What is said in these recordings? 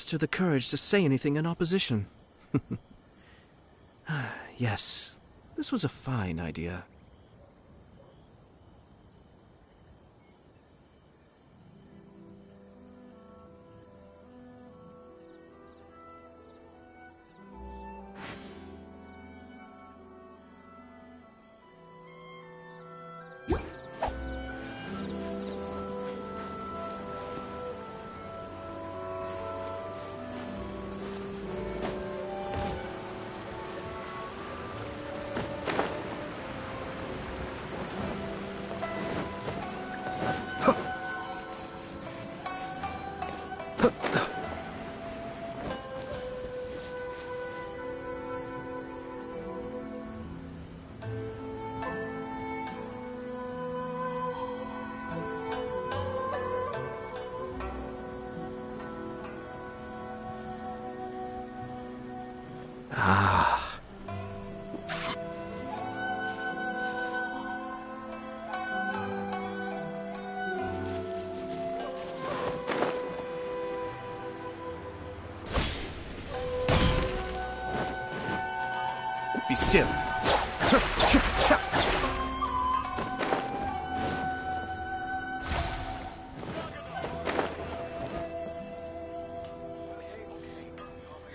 muster the courage to say anything in opposition. Yes, this was a fine idea. Ah. Be still.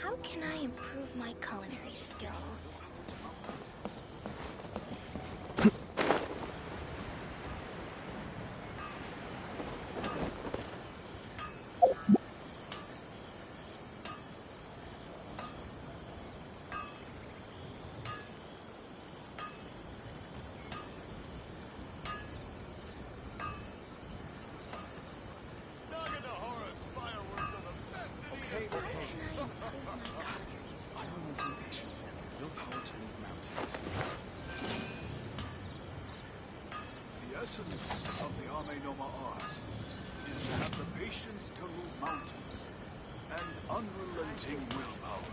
How can I improve my culinary skills? The essence of the Ame-Noma art is to have the patience to move mountains and unrelenting willpower.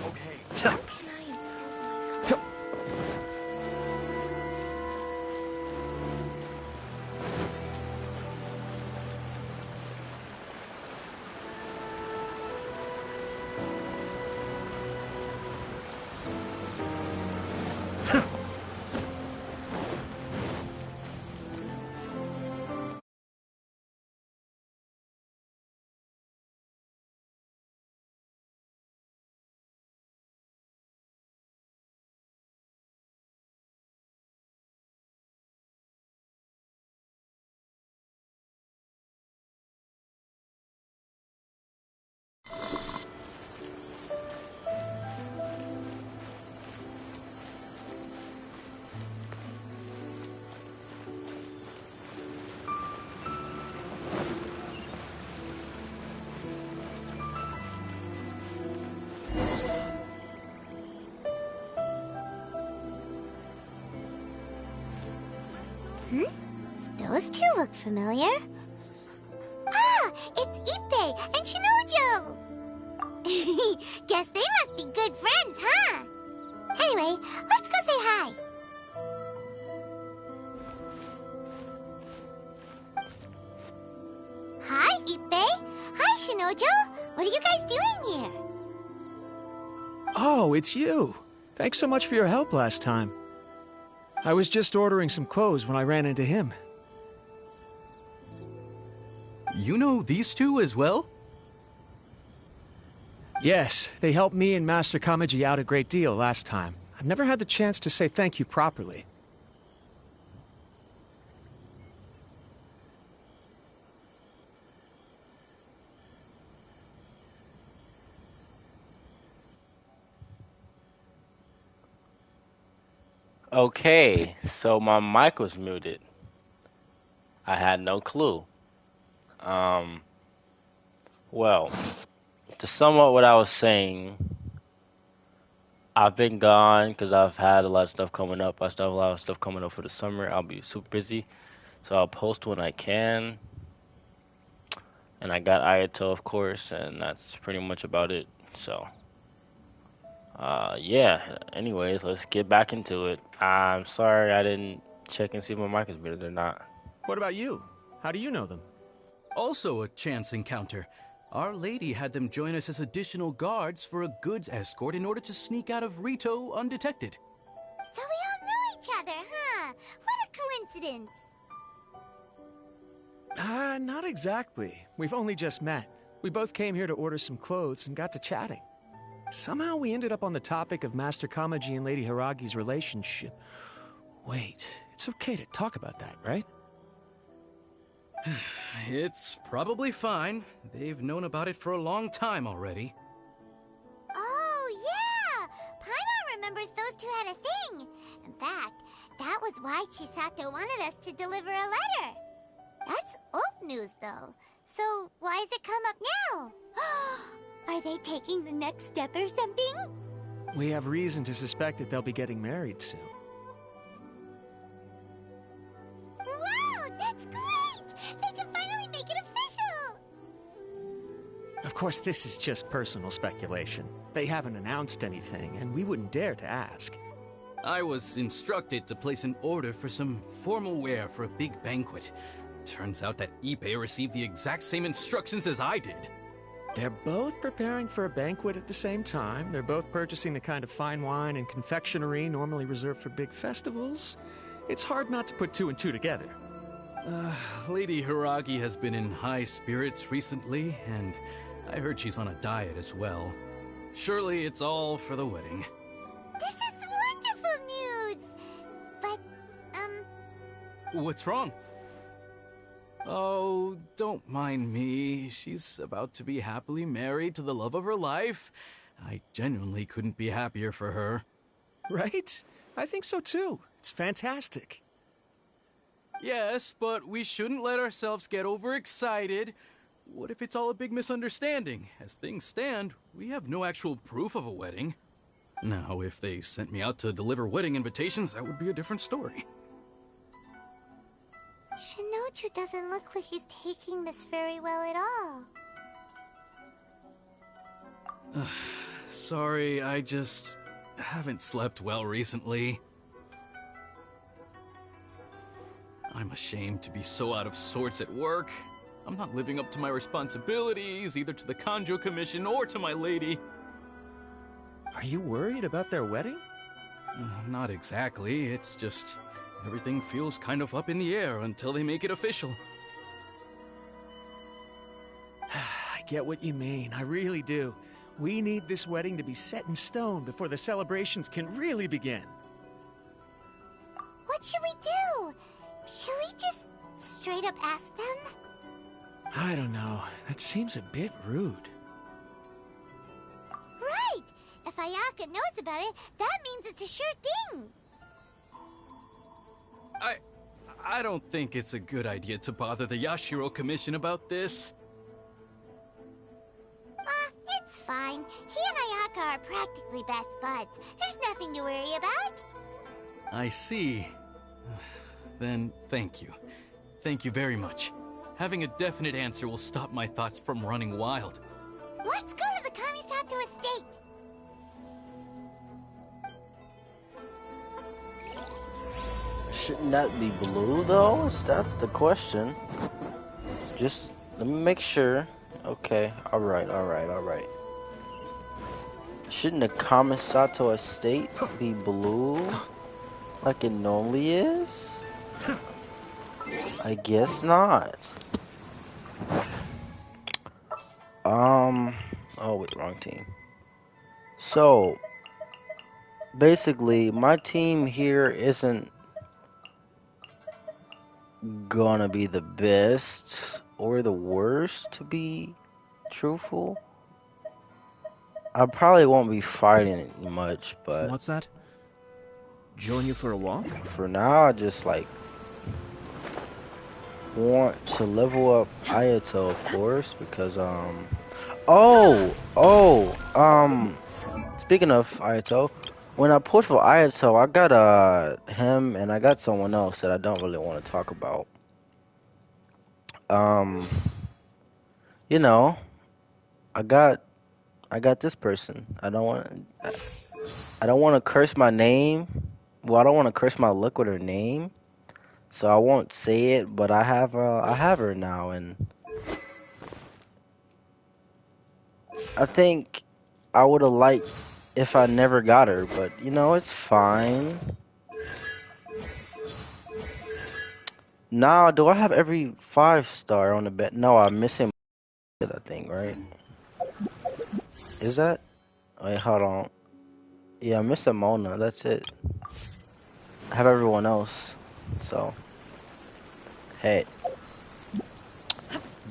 Okay. How can I improve my Those two look familiar. Ah, it's Ippei and Shinojo! Guess they must be good friends, huh? Anyway, let's go say hi. Hi, Ippei. Hi, Shinojo. What are you guys doing here? Oh, it's you. Thanks so much for your help last time. I was just ordering some clothes when I ran into him. You know these two as well? Yes, they helped me and Master Kamaji out a great deal last time. I've never had the chance to say thank you properly. Okay, so my mic was muted. I had no clue. Um, well, to sum up what I was saying, I've been gone because I've had a lot of stuff coming up. I still have a lot of stuff coming up for the summer. I'll be super busy, so I'll post when I can. And I got Ayato, of course, and that's pretty much about it. So Yeah. Anyways, let's get back into it. I'm sorry I didn't check and see if my mic is muted or not. What about you? How do you know them? Also a chance encounter. Our lady had them join us as additional guards for a goods escort in order to sneak out of Rito undetected. So we all knew each other, huh? What a coincidence. Not exactly. We've only just met. We both came here to order some clothes and got to chatting. Somehow we ended up on the topic of Master Kamaji and Lady Hiragi's relationship. Wait, it's okay to talk about that, right? It's probably fine. They've known about it for a long time already. Oh, yeah! Paimon remembers those two had a thing. In fact, that was why Chisato wanted us to deliver a letter. That's old news, though. So why has it come up now? Are they taking the next step or something? We have reason to suspect that they'll be getting married soon. Wow, that's great! They can finally make it official! Of course, this is just personal speculation. They haven't announced anything, and we wouldn't dare to ask. I was instructed to place an order for some formal wear for a big banquet. Turns out that Ippei received the exact same instructions as I did. They're both preparing for a banquet at the same time. They're both purchasing the kind of fine wine and confectionery normally reserved for big festivals. It's hard not to put two and two together. Lady Hiragi has been in high spirits recently, and I heard she's on a diet as well. Surely it's all for the wedding. This is wonderful news! But, What's wrong? Oh, don't mind me. She's about to be happily married to the love of her life. I genuinely couldn't be happier for her. Right? I think so too. It's fantastic. Yes, but we shouldn't let ourselves get overexcited. What if it's all a big misunderstanding? As things stand, we have no actual proof of a wedding. Now, if they sent me out to deliver wedding invitations, that would be a different story. Shinoju doesn't look like he's taking this very well at all. Sorry, I just haven't slept well recently. I'm ashamed to be so out of sorts at work. I'm not living up to my responsibilities, either to the Kanjo Commission or to my lady. Are you worried about their wedding? Not exactly, it's just everything feels kind of up in the air until they make it official. I get what you mean, I really do. We need this wedding to be set in stone before the celebrations can really begin. What should we do? Should we just straight up ask them? I don't know. That seems a bit rude. Right! If Ayaka knows about it, that means it's a sure thing! I don't think it's a good idea to bother the Yashiro Commission about this. It's fine. He and Ayaka are practically best buds. There's nothing to worry about. I see. Then thank you. Thank you very much. Having a definite answer will stop my thoughts from running wild. Let's go to the Kamisato estate. Shouldn't that be blue though? That's the question. Just let me make sure. Okay, alright. Shouldn't the Kamisato estate be blue like it normally is? I guess not. Oh, with the wrong team. So, basically, my team here isn't gonna be the best or the worst, to be truthful. I probably won't be fighting much, but What's that? Join you for a walk? for now, I just like want to level up Ayato, of course, because speaking of Ayato, when I pushed for Ayato, I got him and I got someone else that I don't really want to talk about. You know, I got this person. I don't want I don't want to curse my name. Well, I don't want to curse my look with her name, so I won't say it. But I have her now, and I think I would have liked if I never got her. But you know, it's fine. Now, do I have every 5-star on the bet? No, I'm missing that thing, right? Is that? Wait, hold on. Yeah, I'm missing Mona. That's it. I have everyone else. So, hey.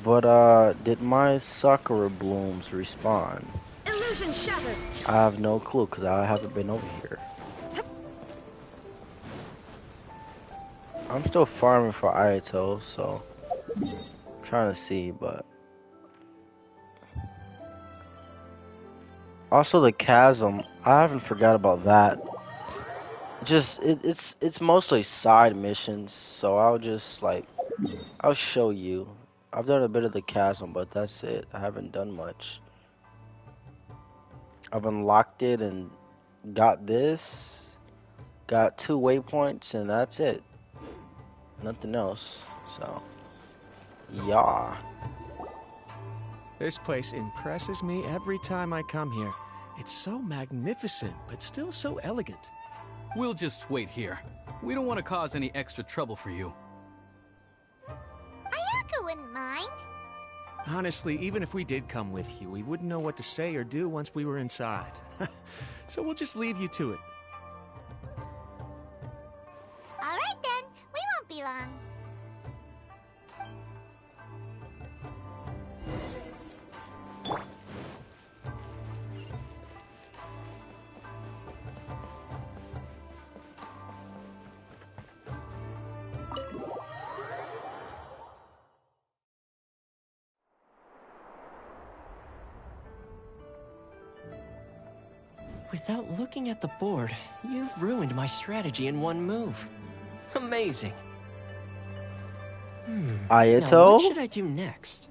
But, did my Sakura blooms respawn? Illusion shattered. I have no clue because I haven't been over here. I'm still farming for Ayato, so I'm trying to see, but also the chasm. I haven't forgot about that. Just it's mostly side missions, so I'll show you. I've done a bit of the chasm, but that's it. I haven't done much. I've unlocked it and got this, got 2 waypoints, and that's it. Nothing else. So, yeah. This place impresses me every time I come here. It's so magnificent, but still so elegant. We'll just wait here. We don't want to cause any extra trouble for you. Ayaka wouldn't mind. Honestly, even if we did come with you, we wouldn't know what to say or do once we were inside. So we'll just leave you to it. All right then, we won't be long. Without looking at the board, you've ruined my strategy in one move. Amazing. Now Ayato? what should I do next?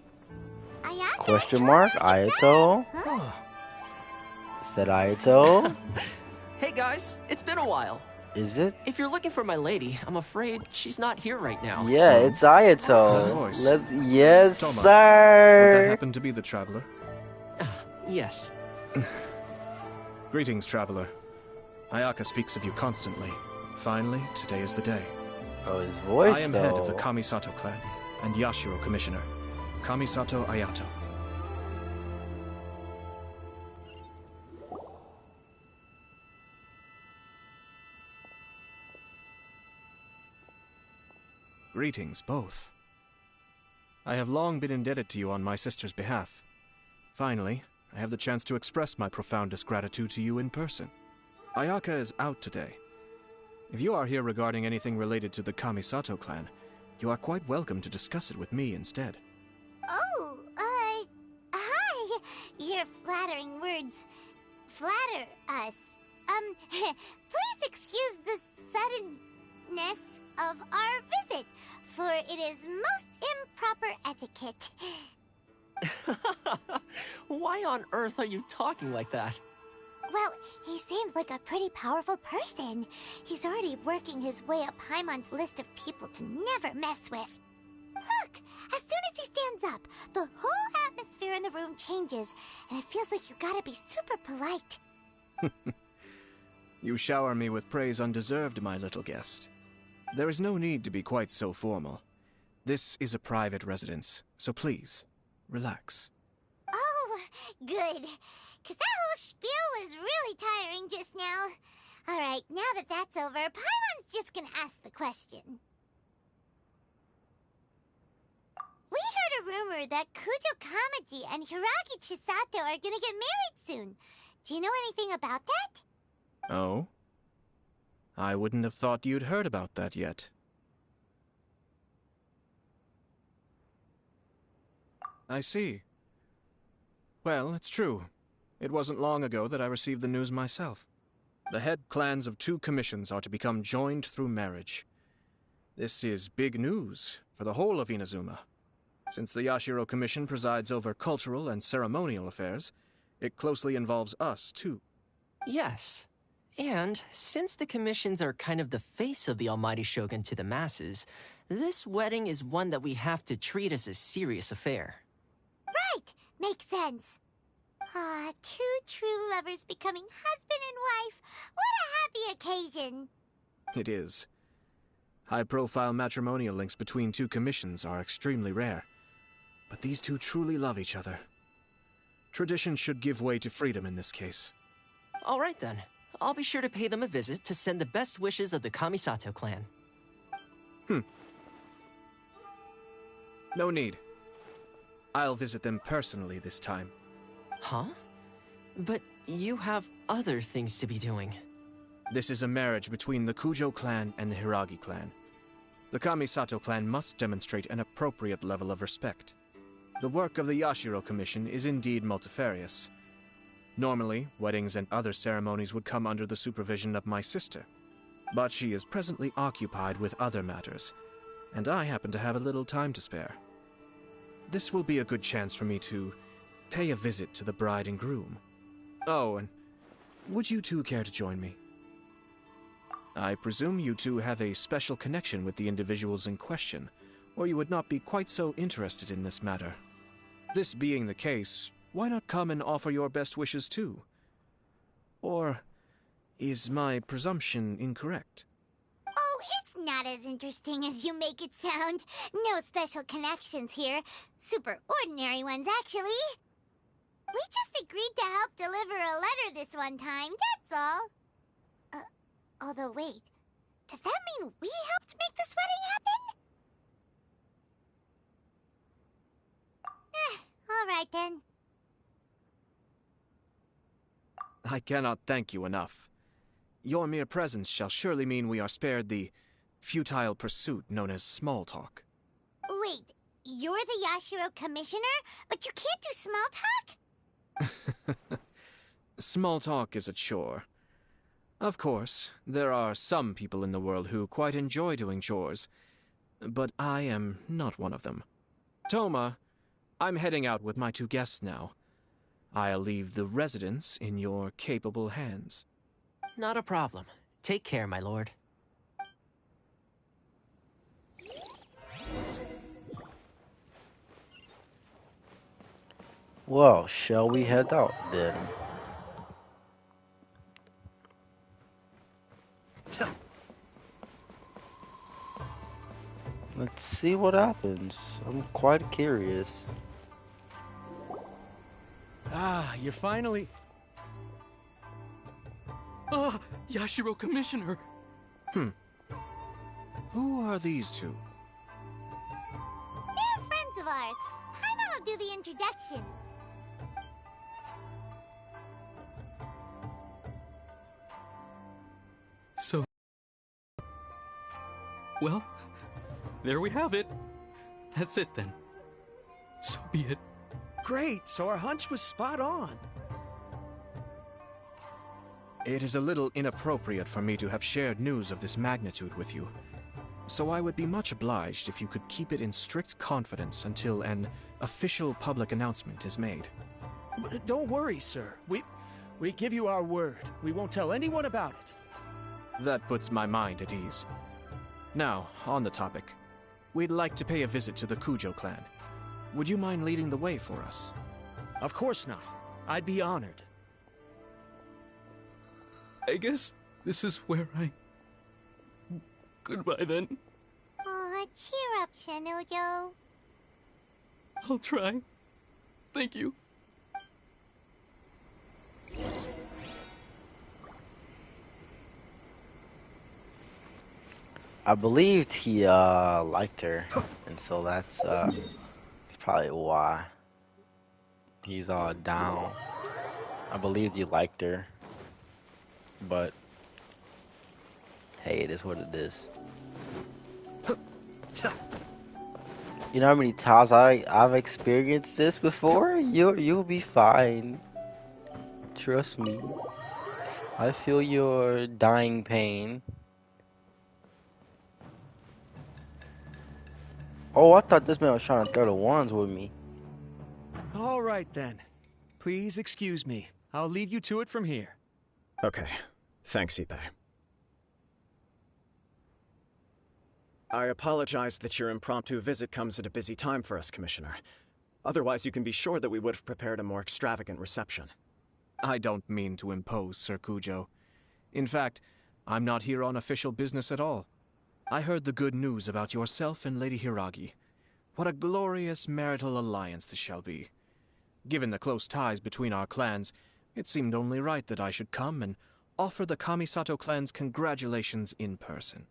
Ayaka, Question mark? Ayato? Huh? Is that Ayato? Hey guys, it's been a while. Is it? If you're looking for my lady, I'm afraid she's not here right now. Yeah, it's Ayato. That voice. Yes, Toma, Would that sir. happen to be the traveler? Yes. Greetings, traveler. Ayaka speaks of you constantly. Finally, today is the day. Oh, his voice, I am though. head of the Kamisato clan and Yashiro commissioner, Kamisato Ayato. Greetings, both. I have long been indebted to you on my sister's behalf. Finally, I have the chance to express my profoundest gratitude to you in person. Ayaka is out today. If you are here regarding anything related to the Kamisato clan, you are quite welcome to discuss it with me instead. Oh, hi. Your flattering words flatter us. Please excuse the suddenness of our visit, for it is most improper etiquette. Why on earth are you talking like that? Well, he seems like a pretty powerful person. He's already working his way up Paimon's list of people to never mess with. Look, as soon as he stands up, the whole atmosphere in the room changes, and it feels like you gotta be super polite. You shower me with praise undeserved, my little guest. There is no need to be quite so formal. This is a private residence, so please, relax. Oh, good. 'Cause that whole spiel was really tiring just now. Alright, now that that's over, Paimon's just gonna ask the question. We heard a rumor that Kujo Kamaji and Hiragi Chisato are gonna get married soon. Do you know anything about that? Oh? I wouldn't have thought you'd heard about that yet. I see. Well, it's true. It wasn't long ago that I received the news myself. The head clans of 2 commissions are to become joined through marriage. This is big news for the whole of Inazuma. Since the Yashiro Commission presides over cultural and ceremonial affairs, it closely involves us, too. Yes, And since the commissions are kind of the face of the Almighty Shogun to the masses, this wedding is one that we have to treat as a serious affair. Right! Makes sense. Ah, two true lovers becoming husband and wife. What a happy occasion. It is. High-profile matrimonial links between two commissions are extremely rare. But these two truly love each other. Tradition should give way to freedom in this case. All right then. I'll be sure to pay them a visit to send the best wishes of the Kamisato clan. No need. I'll visit them personally this time. Huh? But you have other things to be doing. This is a marriage between the Kujo clan and the Hiragi clan. The Kamisato clan must demonstrate an appropriate level of respect. The work of the Yashiro Commission is indeed multifarious. Normally, weddings and other ceremonies would come under the supervision of my sister. But she is presently occupied with other matters, and I happen to have a little time to spare. This will be a good chance for me to pay a visit to the bride and groom. Oh, and would you two care to join me? I presume you two have a special connection with the individuals in question, or you would not be quite so interested in this matter. This being the case, why not come and offer your best wishes too? Or is my presumption incorrect? Oh, it's not as interesting as you make it sound. No special connections here. Super ordinary ones, actually. We just agreed to help deliver a letter this one time, that's all. Although wait, does that mean we helped make this wedding happen? All right then. I cannot thank you enough. Your mere presence shall surely mean we are spared the futile pursuit known as small talk. Wait, you're the Yashiro Commissioner, but you can't do small talk? Small talk is a chore. Of course, there are some people in the world who quite enjoy doing chores, but I am not one of them. Toma, I'm heading out with my two guests now. I'll leave the residence in your capable hands. Not a problem. Take care, my lord. Well, shall we head out then? Let's see what happens. I'm quite curious. Ah, you're finally... Ah, Yashiro Commissioner! Who are these two? They're friends of ours. Paimon will do the introductions. So... Well, there we have it. That's it then. So be it. Great, so our hunch was spot on. It is a little inappropriate for me to have shared news of this magnitude with you, so I would be much obliged if you could keep it in strict confidence until an official public announcement is made. Don't worry, sir. We give you our word. We won't tell anyone about it. That puts my mind at ease. Now, on the topic. We'd like to pay a visit to the Kujo clan. Would you mind leading the way for us? Of course not. I'd be honored. I guess this is where I... Goodbye then. Aw, cheer up, Shinojo. I'll try. Thank you. I believed he liked her, and so that's probably why he's all down. I believed he liked her, but hey, it is what it is. You know how many times I've experienced this before? You'll be fine. Trust me. I feel your dying pain. Oh, I thought this man was trying to throw the wands with me. All right, then. Please excuse me. I'll leave you to it from here. Okay. Thanks, Ipe. I apologize that your impromptu visit comes at a busy time for us, Commissioner. Otherwise, you can be sure that we would have prepared a more extravagant reception. I don't mean to impose, Sir Kujo. In fact, I'm not here on official business at all. I heard the good news about yourself and Lady Hiragi. What a glorious marital alliance this shall be. Given the close ties between our clans, it seemed only right that I should come and offer the Kamisato clan's congratulations in person.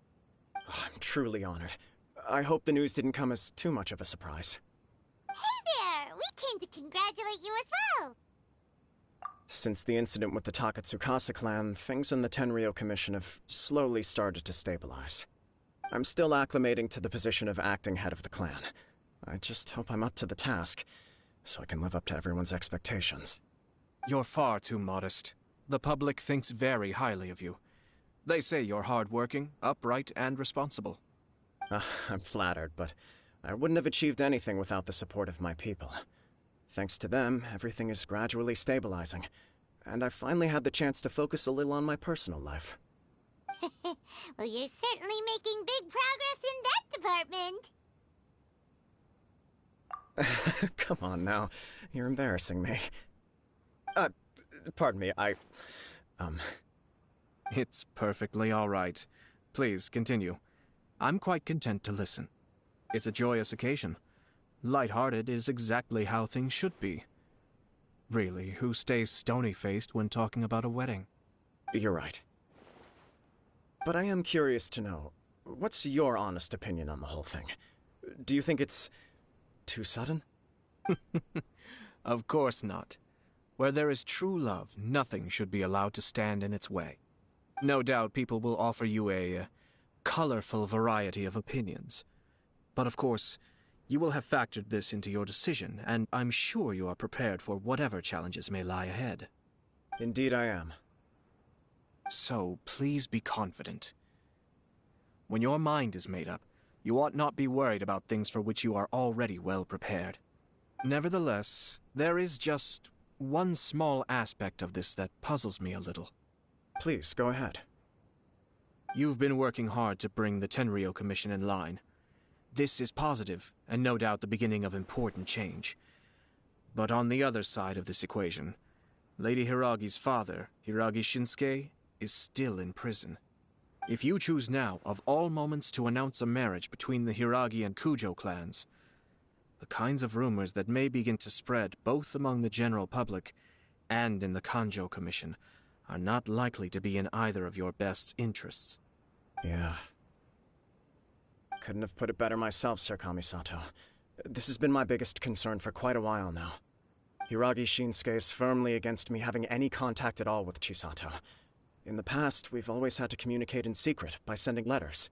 I'm truly honored. I hope the news didn't come as too much of a surprise. Hey there! We came to congratulate you as well! Since the incident with the Takatsukasa clan, things in the Tenryou Commission have slowly started to stabilize. I'm still acclimating to the position of acting head of the clan. I just hope I'm up to the task, so I can live up to everyone's expectations. You're far too modest. The public thinks very highly of you. They say you're hardworking, upright, and responsible. I'm flattered, but I wouldn't have achieved anything without the support of my people. Thanks to them, everything is gradually stabilizing, and I've finally had the chance to focus a little on my personal life. Well, you're certainly making big progress in that department. Come on now, you're embarrassing me. Pardon me, It's perfectly all right. Please, continue. I'm quite content to listen. It's a joyous occasion. Light-hearted is exactly how things should be. Really, who stays stony-faced when talking about a wedding? You're right. But I am curious to know, what's your honest opinion on the whole thing? Do you think it's too sudden? Of course not. Where there is true love, nothing should be allowed to stand in its way. No doubt people will offer you a colorful variety of opinions. But of course, you will have factored this into your decision, and I'm sure you are prepared for whatever challenges may lie ahead. Indeed I am. So, please be confident. When your mind is made up, you ought not be worried about things for which you are already well prepared. Nevertheless, there is just one small aspect of this that puzzles me a little. Please, go ahead. You've been working hard to bring the Tenryou Commission in line. This is positive, and no doubt the beginning of important change. But on the other side of this equation, Lady Hiragi's father, Hiragi Shinsuke, is still in prison. If you choose now, of all moments, to announce a marriage between the Hiragi and Kujo clans, the kinds of rumors that may begin to spread both among the general public and in the Kanjo Commission are not likely to be in either of your best interests. Yeah. Couldn't have put it better myself, Sir Kamisato. This has been my biggest concern for quite a while now. Hiragi Shinsuke is firmly against me having any contact at all with Chisato. In the past, we've always had to communicate in secret by sending letters.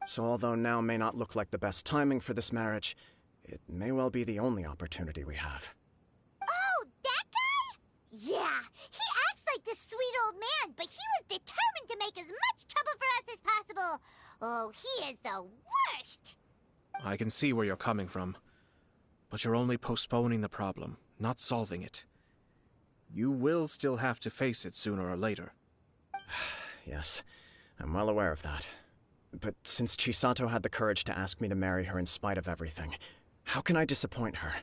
So although now may not look like the best timing for this marriage, it may well be the only opportunity we have. Oh, that guy? Yeah, he acts like this sweet old man, but he was determined to make as much trouble for us as possible. Oh, he is the worst! I can see where you're coming from, but you're only postponing the problem, not solving it. You will still have to face it sooner or later. Yes, I'm well aware of that. But since Chisato had the courage to ask me to marry her in spite of everything, how can I disappoint her?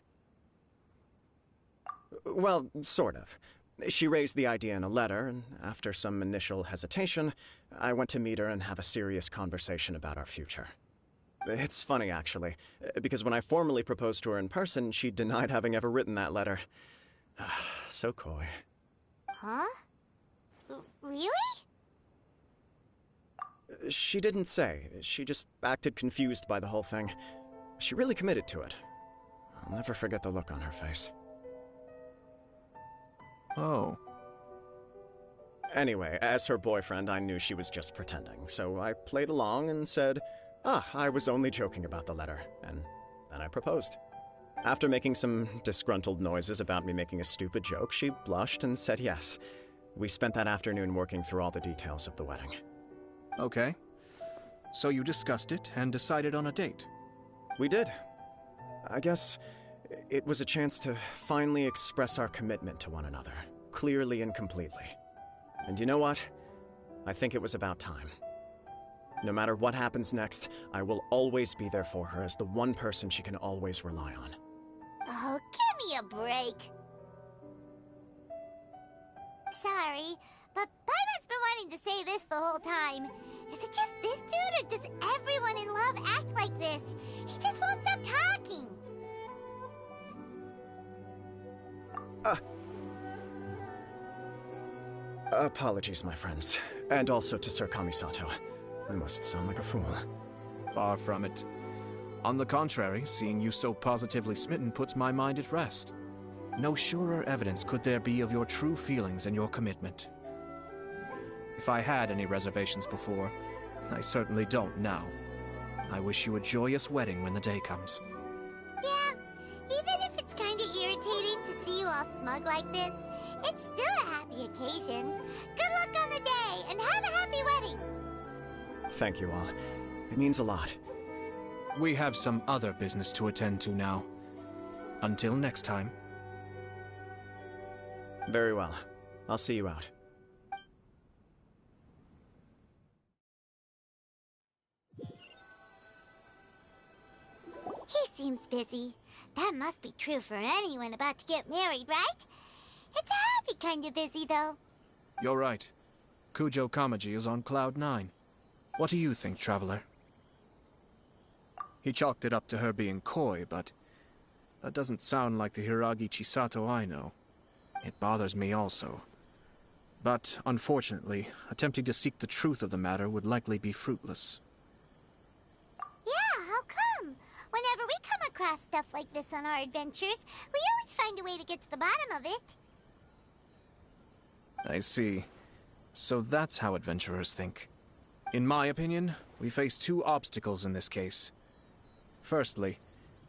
Well, sort of. She raised the idea in a letter, and after some initial hesitation, I went to meet her and have a serious conversation about our future. It's funny, actually, because when I formally proposed to her in person, she denied having ever written that letter. So coy. Huh? Really? She didn't say. She just acted confused by the whole thing. She really committed to it. I'll never forget the look on her face. Oh. Anyway, as her boyfriend, I knew she was just pretending, so I played along and said, I was only joking about the letter, and then I proposed. After making some disgruntled noises about me making a stupid joke, she blushed and said yes. We spent that afternoon working through all the details of the wedding. Okay. So you discussed it and decided on a date? We did. I guess it was a chance to finally express our commitment to one another, clearly and completely. And you know what? I think it was about time. No matter what happens next, I will always be there for her as the one person she can always rely on. Oh, give me a break. Sorry, but Paimon's been wanting to say this the whole time. Is it just this dude, or does everyone in love act like this? He just won't stop talking. Apologies, my friends. And also to Sir Kamisato. I must sound like a fool. Far from it. On the contrary, seeing you so positively smitten puts my mind at rest. No surer evidence could there be of your true feelings and your commitment. If I had any reservations before, I certainly don't now. I wish you a joyous wedding when the day comes. Yeah, even if it's kinda irritating to see you all smug like this, it's still a happy occasion. Good luck on the day, and have a happy wedding! Thank you all. It means a lot. We have some other business to attend to now. Until next time. Very well. I'll see you out. He seems busy. That must be true for anyone about to get married, right? It's a happy kind of busy, though. You're right. Kujo Kamaji is on Cloud 9. What do you think, Traveler? He chalked it up to her being coy, but that doesn't sound like the Hiragi Chisato I know. It bothers me also. But, unfortunately, attempting to seek the truth of the matter would likely be fruitless. Yeah, how come? Whenever we come across stuff like this on our adventures, we always find a way to get to the bottom of it. I see. So that's how adventurers think. In my opinion, we face two obstacles in this case. Firstly,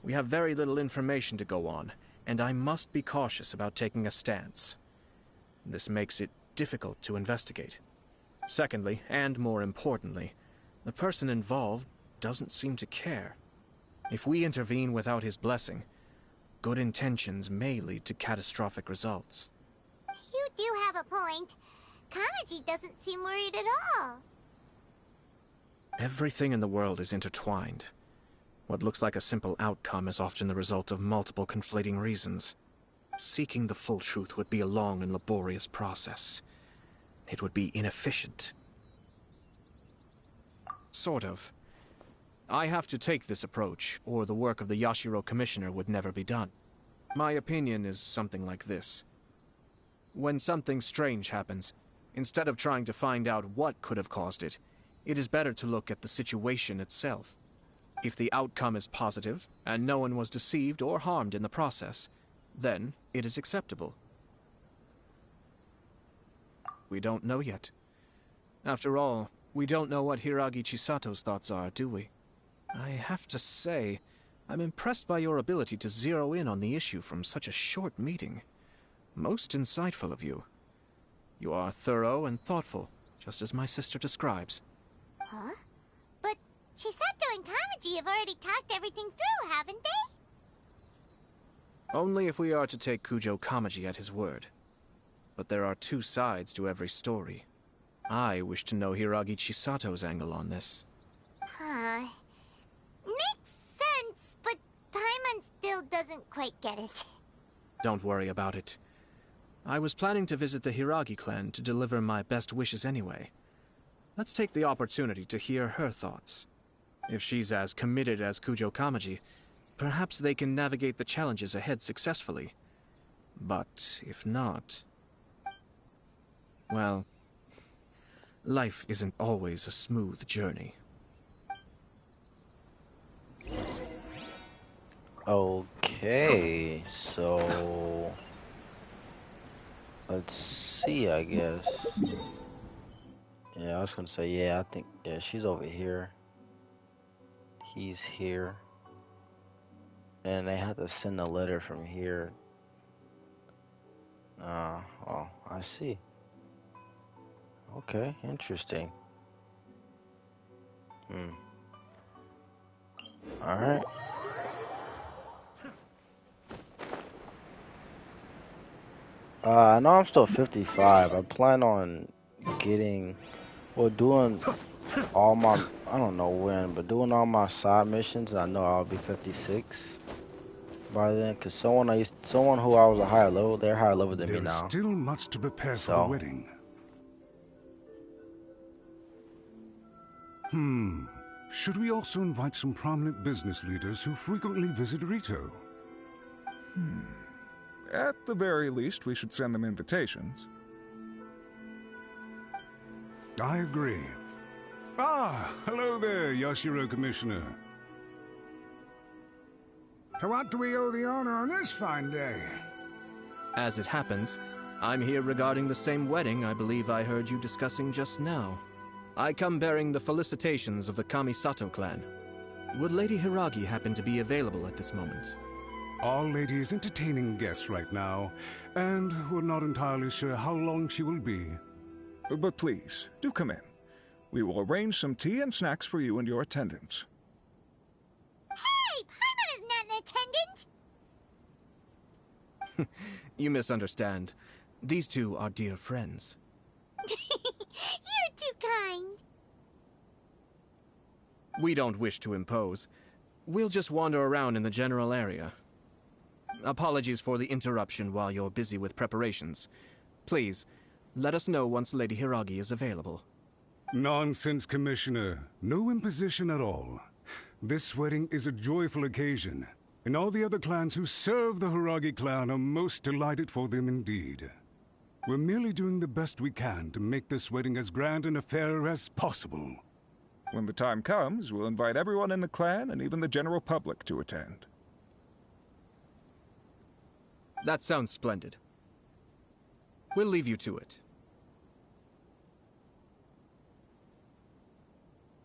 we have very little information to go on, and I must be cautious about taking a stance. This makes it difficult to investigate. Secondly, and more importantly, the person involved doesn't seem to care. If we intervene without his blessing, good intentions may lead to catastrophic results. You do have a point. Kamaji doesn't seem worried at all. Everything in the world is intertwined. What looks like a simple outcome is often the result of multiple conflating reasons. Seeking the full truth would be a long and laborious process. It would be inefficient. Sort of. I have to take this approach, or the work of the Yashiro Commissioner would never be done. My opinion is something like this. When something strange happens, instead of trying to find out what could have caused it, it is better to look at the situation itself. If the outcome is positive, and no one was deceived or harmed in the process, then it is acceptable. We don't know yet. After all, we don't know what Hiragi Chisato's thoughts are, do we? I have to say, I'm impressed by your ability to zero in on the issue from such a short meeting. Most insightful of you. You are thorough and thoughtful, just as my sister describes. Huh? But Chisato and Kamaji have already talked everything through, haven't they? Only if we are to take Kujo Kamaji at his word. But there are two sides to every story. I wish to know Hiragi Chisato's angle on this. Huh. Makes sense, but Paimon still doesn't quite get it. Don't worry about it. I was planning to visit the Hiragi clan to deliver my best wishes anyway. Let's take the opportunity to hear her thoughts. If she's as committed as Kujo Kamaji, perhaps they can navigate the challenges ahead successfully. But if not... well, life isn't always a smooth journey. Okay, so... let's see, I guess. Yeah, I was gonna say, yeah, I think, yeah, she's over here. He's here. And they have to send a letter from here. Oh, I see. Okay, interesting. Alright. I know I'm still 55. I plan on getting... Well, doing all my, I don't know when, but doing all my side missions, I know I'll be 56 by then. Cause someone who I was a higher level, they're higher level than me There is now. still much to prepare for the So, wedding. Should we also invite some prominent business leaders who frequently visit Rito? At the very least, we should send them invitations. I agree. Ah, hello there, Yashiro Commissioner. To what do we owe the honor on this fine day? As it happens, I'm here regarding the same wedding I believe I heard you discussing just now. I come bearing the felicitations of the Kamisato clan. Would Lady Hiragi happen to be available at this moment? Our lady is entertaining guests right now, and we're not entirely sure how long she will be. But please, do come in. We will arrange some tea and snacks for you and your attendants. Hey, Paimon is not an attendant! You misunderstand. These two are dear friends. You're too kind. We don't wish to impose. We'll just wander around in the general area. Apologies for the interruption while you're busy with preparations. Please, let us know once Lady Hiragi is available. Nonsense, Commissioner. No imposition at all. This wedding is a joyful occasion, and all the other clans who serve the Hiragi clan are most delighted for them indeed. We're merely doing the best we can to make this wedding as grand an affair as possible. When the time comes, we'll invite everyone in the clan and even the general public to attend. That sounds splendid. We'll leave you to it.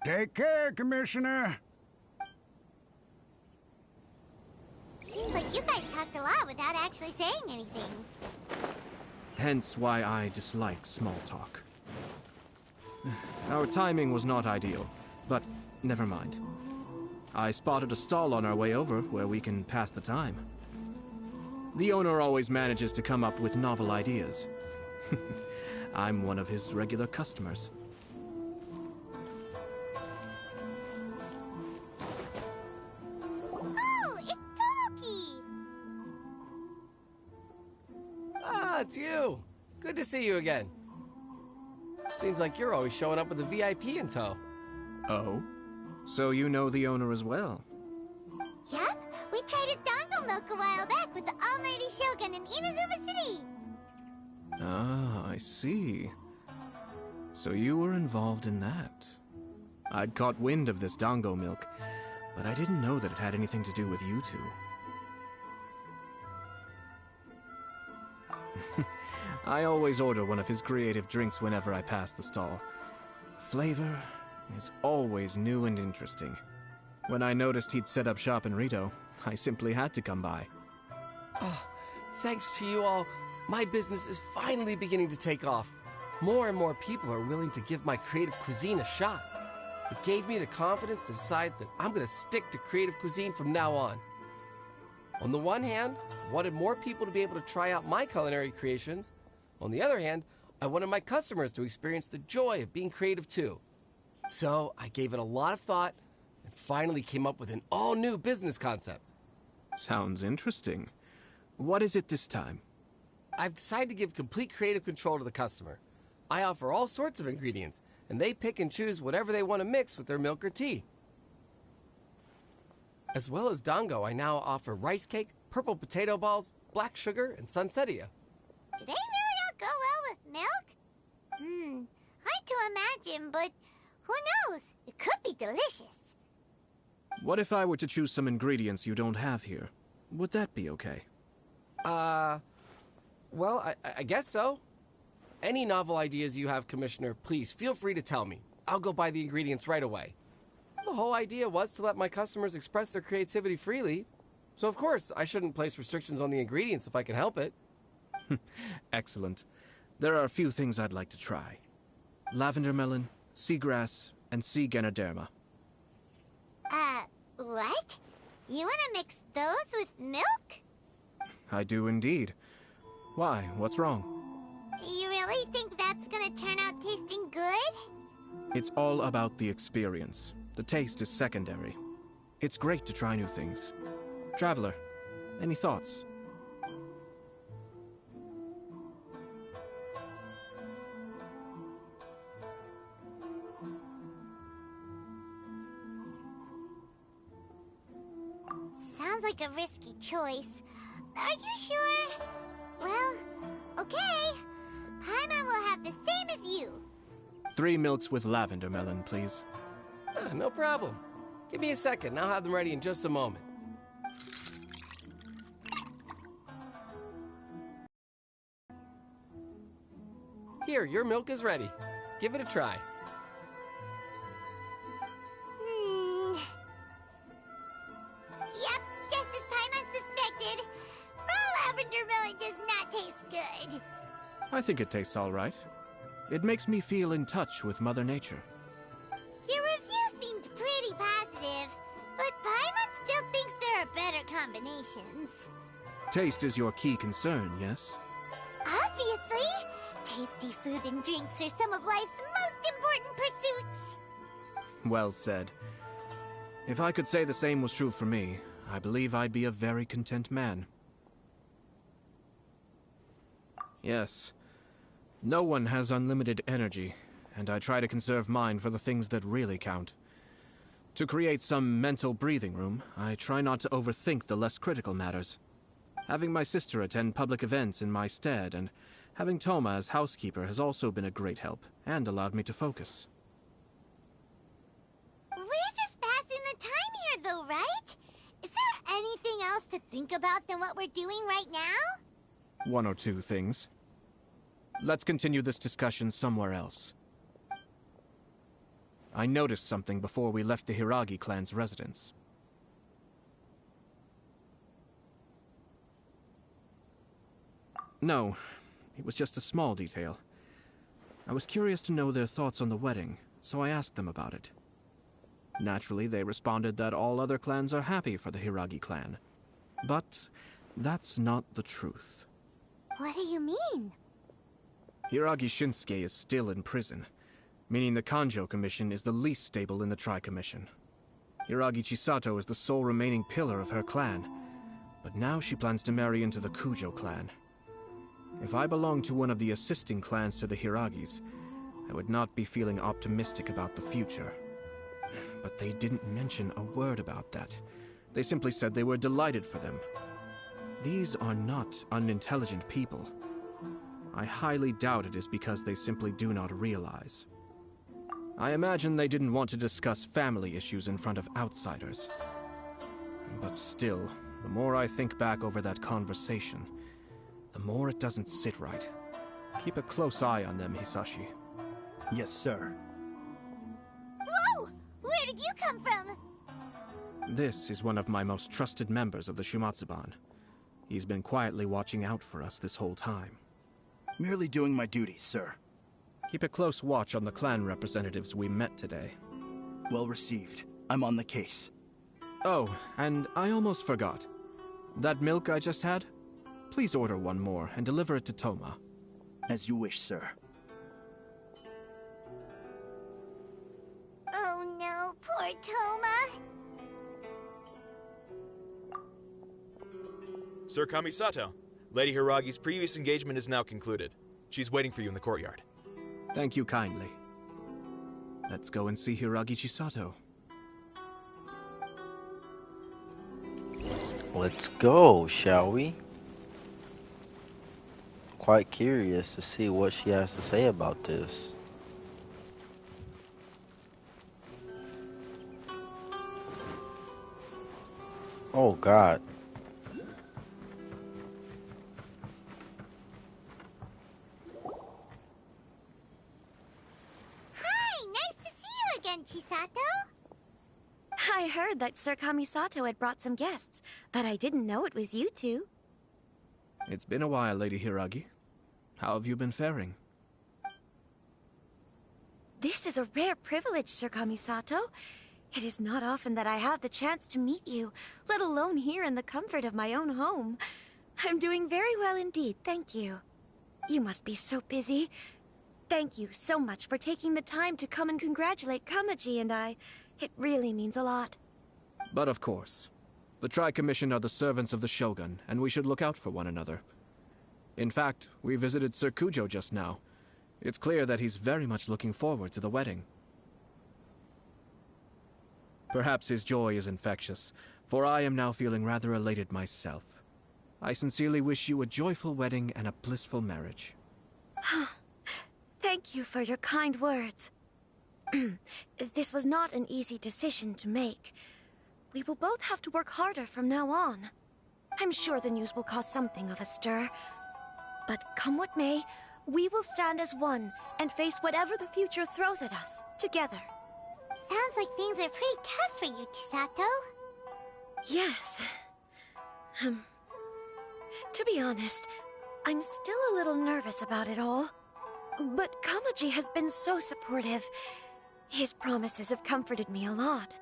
Take care, Commissioner. Seems like you guys talked a lot without actually saying anything. Hence why I dislike small talk. Our timing was not ideal, but never mind. I spotted a stall on our way over where we can pass the time. The owner always manages to come up with novel ideas. I'm one of his regular customers. Oh, it's Tomoki! Ah, it's you. Good to see you again. Seems like you're always showing up with a VIP in tow. Oh? So you know the owner as well? Yep, we tried his dango milk a while back with the Almighty Shogun in Inazuma City. Ah, I see. So you were involved in that. I'd caught wind of this dango milk, but I didn't know that it had anything to do with you two. I always order one of his creative drinks whenever I pass the stall. Flavor is always new and interesting. When I noticed he'd set up shop in Rito, I simply had to come by. Oh, thanks to you all, my business is finally beginning to take off. More and more people are willing to give my creative cuisine a shot. It gave me the confidence to decide that I'm going to stick to creative cuisine from now on. On the one hand, I wanted more people to be able to try out my culinary creations. On the other hand, I wanted my customers to experience the joy of being creative too. So I gave it a lot of thought and finally came up with an all-new business concept. Sounds interesting. What is it this time? I've decided to give complete creative control to the customer. I offer all sorts of ingredients, and they pick and choose whatever they want to mix with their milk or tea. As well as dango, I now offer rice cake, purple potato balls, black sugar, and sunsettia. Do they really all go well with milk? Hard to imagine, but who knows? It could be delicious. What if I were to choose some ingredients you don't have here? Would that be okay? Well, I guess so. Any novel ideas you have, Commissioner, please feel free to tell me. I'll go buy the ingredients right away. The whole idea was to let my customers express their creativity freely. So of course, I shouldn't place restrictions on the ingredients if I can help it. Excellent. There are a few things I'd like to try. Lavender melon, seagrass, and sea ganoderma. What? You want to mix those with milk? I do indeed. Why? What's wrong? You really think that's gonna turn out tasting good? It's all about the experience. The taste is secondary. It's great to try new things. Traveler, any thoughts? Sounds like a risky choice. Are you sure? Well, okay. Paimon will have the same as you. 3 milks with lavender melon, please. No problem. Give me a second, I'll have them ready in just a moment. Here, your milk is ready. Give it a try. Yep, just as Paimon suspected. Raw lavender melon does not taste good. I think it tastes all right. It makes me feel in touch with Mother Nature. Your review seemed pretty positive, but Paimon still thinks there are better combinations. Taste is your key concern, yes? Obviously! Tasty food and drinks are some of life's most important pursuits. Well said. If I could say the same was true for me, I believe I'd be a very content man. Yes. No one has unlimited energy, and I try to conserve mine for the things that really count. To create some mental breathing room, I try not to overthink the less critical matters. Having my sister attend public events in my stead, and having Toma as housekeeper has also been a great help, and allowed me to focus. We're just passing the time here, though, right? Is there anything else to think about than what we're doing right now? 1 or 2 things. Let's continue this discussion somewhere else. I noticed something before we left the Hiragi clan's residence. No, it was just a small detail. I was curious to know their thoughts on the wedding, so I asked them about it. Naturally, they responded that all other clans are happy for the Hiragi clan. But that's not the truth. What do you mean? Hiragi Shinsuke is still in prison, meaning the Kanjo Commission is the least stable in the Tri-Commission. Hiragi Chisato is the sole remaining pillar of her clan, but now she plans to marry into the Kujo clan. If I belonged to one of the assisting clans to the Hiragis, I would not be feeling optimistic about the future. But they didn't mention a word about that. They simply said they were delighted for them. These are not unintelligent people. I highly doubt it is because they simply do not realize. I imagine they didn't want to discuss family issues in front of outsiders. But still, the more I think back over that conversation, the more it doesn't sit right. Keep a close eye on them, Hisashi. Yes, sir. Whoa! Where did you come from? This is one of my most trusted members of the Shumatsuban. He's been quietly watching out for us this whole time. Merely doing my duties, sir. Keep a close watch on the clan representatives we met today. Well received. I'm on the case. Oh, and I almost forgot. That milk I just had? Please order one more and deliver it to Toma. As you wish, sir. Oh no, poor Toma. Sir Kamisato, Lady Hiragi's previous engagement is now concluded. She's waiting for you in the courtyard. Thank you kindly. Let's go and see Hiragi Chisato. Let's go, shall we? Quite curious to see what she has to say about this. Oh God. Hi, nice to see you again, Chisato. I heard that Sir Kamisato had brought some guests, but I didn't know it was you two. It's been a while, Lady Hiragi. How have you been faring? This is a rare privilege, Sir Kamisato. It is not often that I have the chance to meet you, let alone here in the comfort of my own home. I'm doing very well indeed, thank you. You must be so busy. Thank you so much for taking the time to come and congratulate Kamaji and I. It really means a lot. But of course, the Tri-Commission are the servants of the Shogun, and we should look out for one another. In fact, we visited Sir Kujo just now. It's clear that he's very much looking forward to the wedding. Perhaps his joy is infectious, for I am now feeling rather elated myself. I sincerely wish you a joyful wedding and a blissful marriage. Thank you for your kind words. This was not an easy decision to make. We will both have to work harder from now on. I'm sure the news will cause something of a stir. But come what may, we will stand as one and face whatever the future throws at us, together. Sounds like things are pretty tough for you, Chisato. Yes. To be honest, I'm still a little nervous about it all. But Kamaji has been so supportive. His promises have comforted me a lot.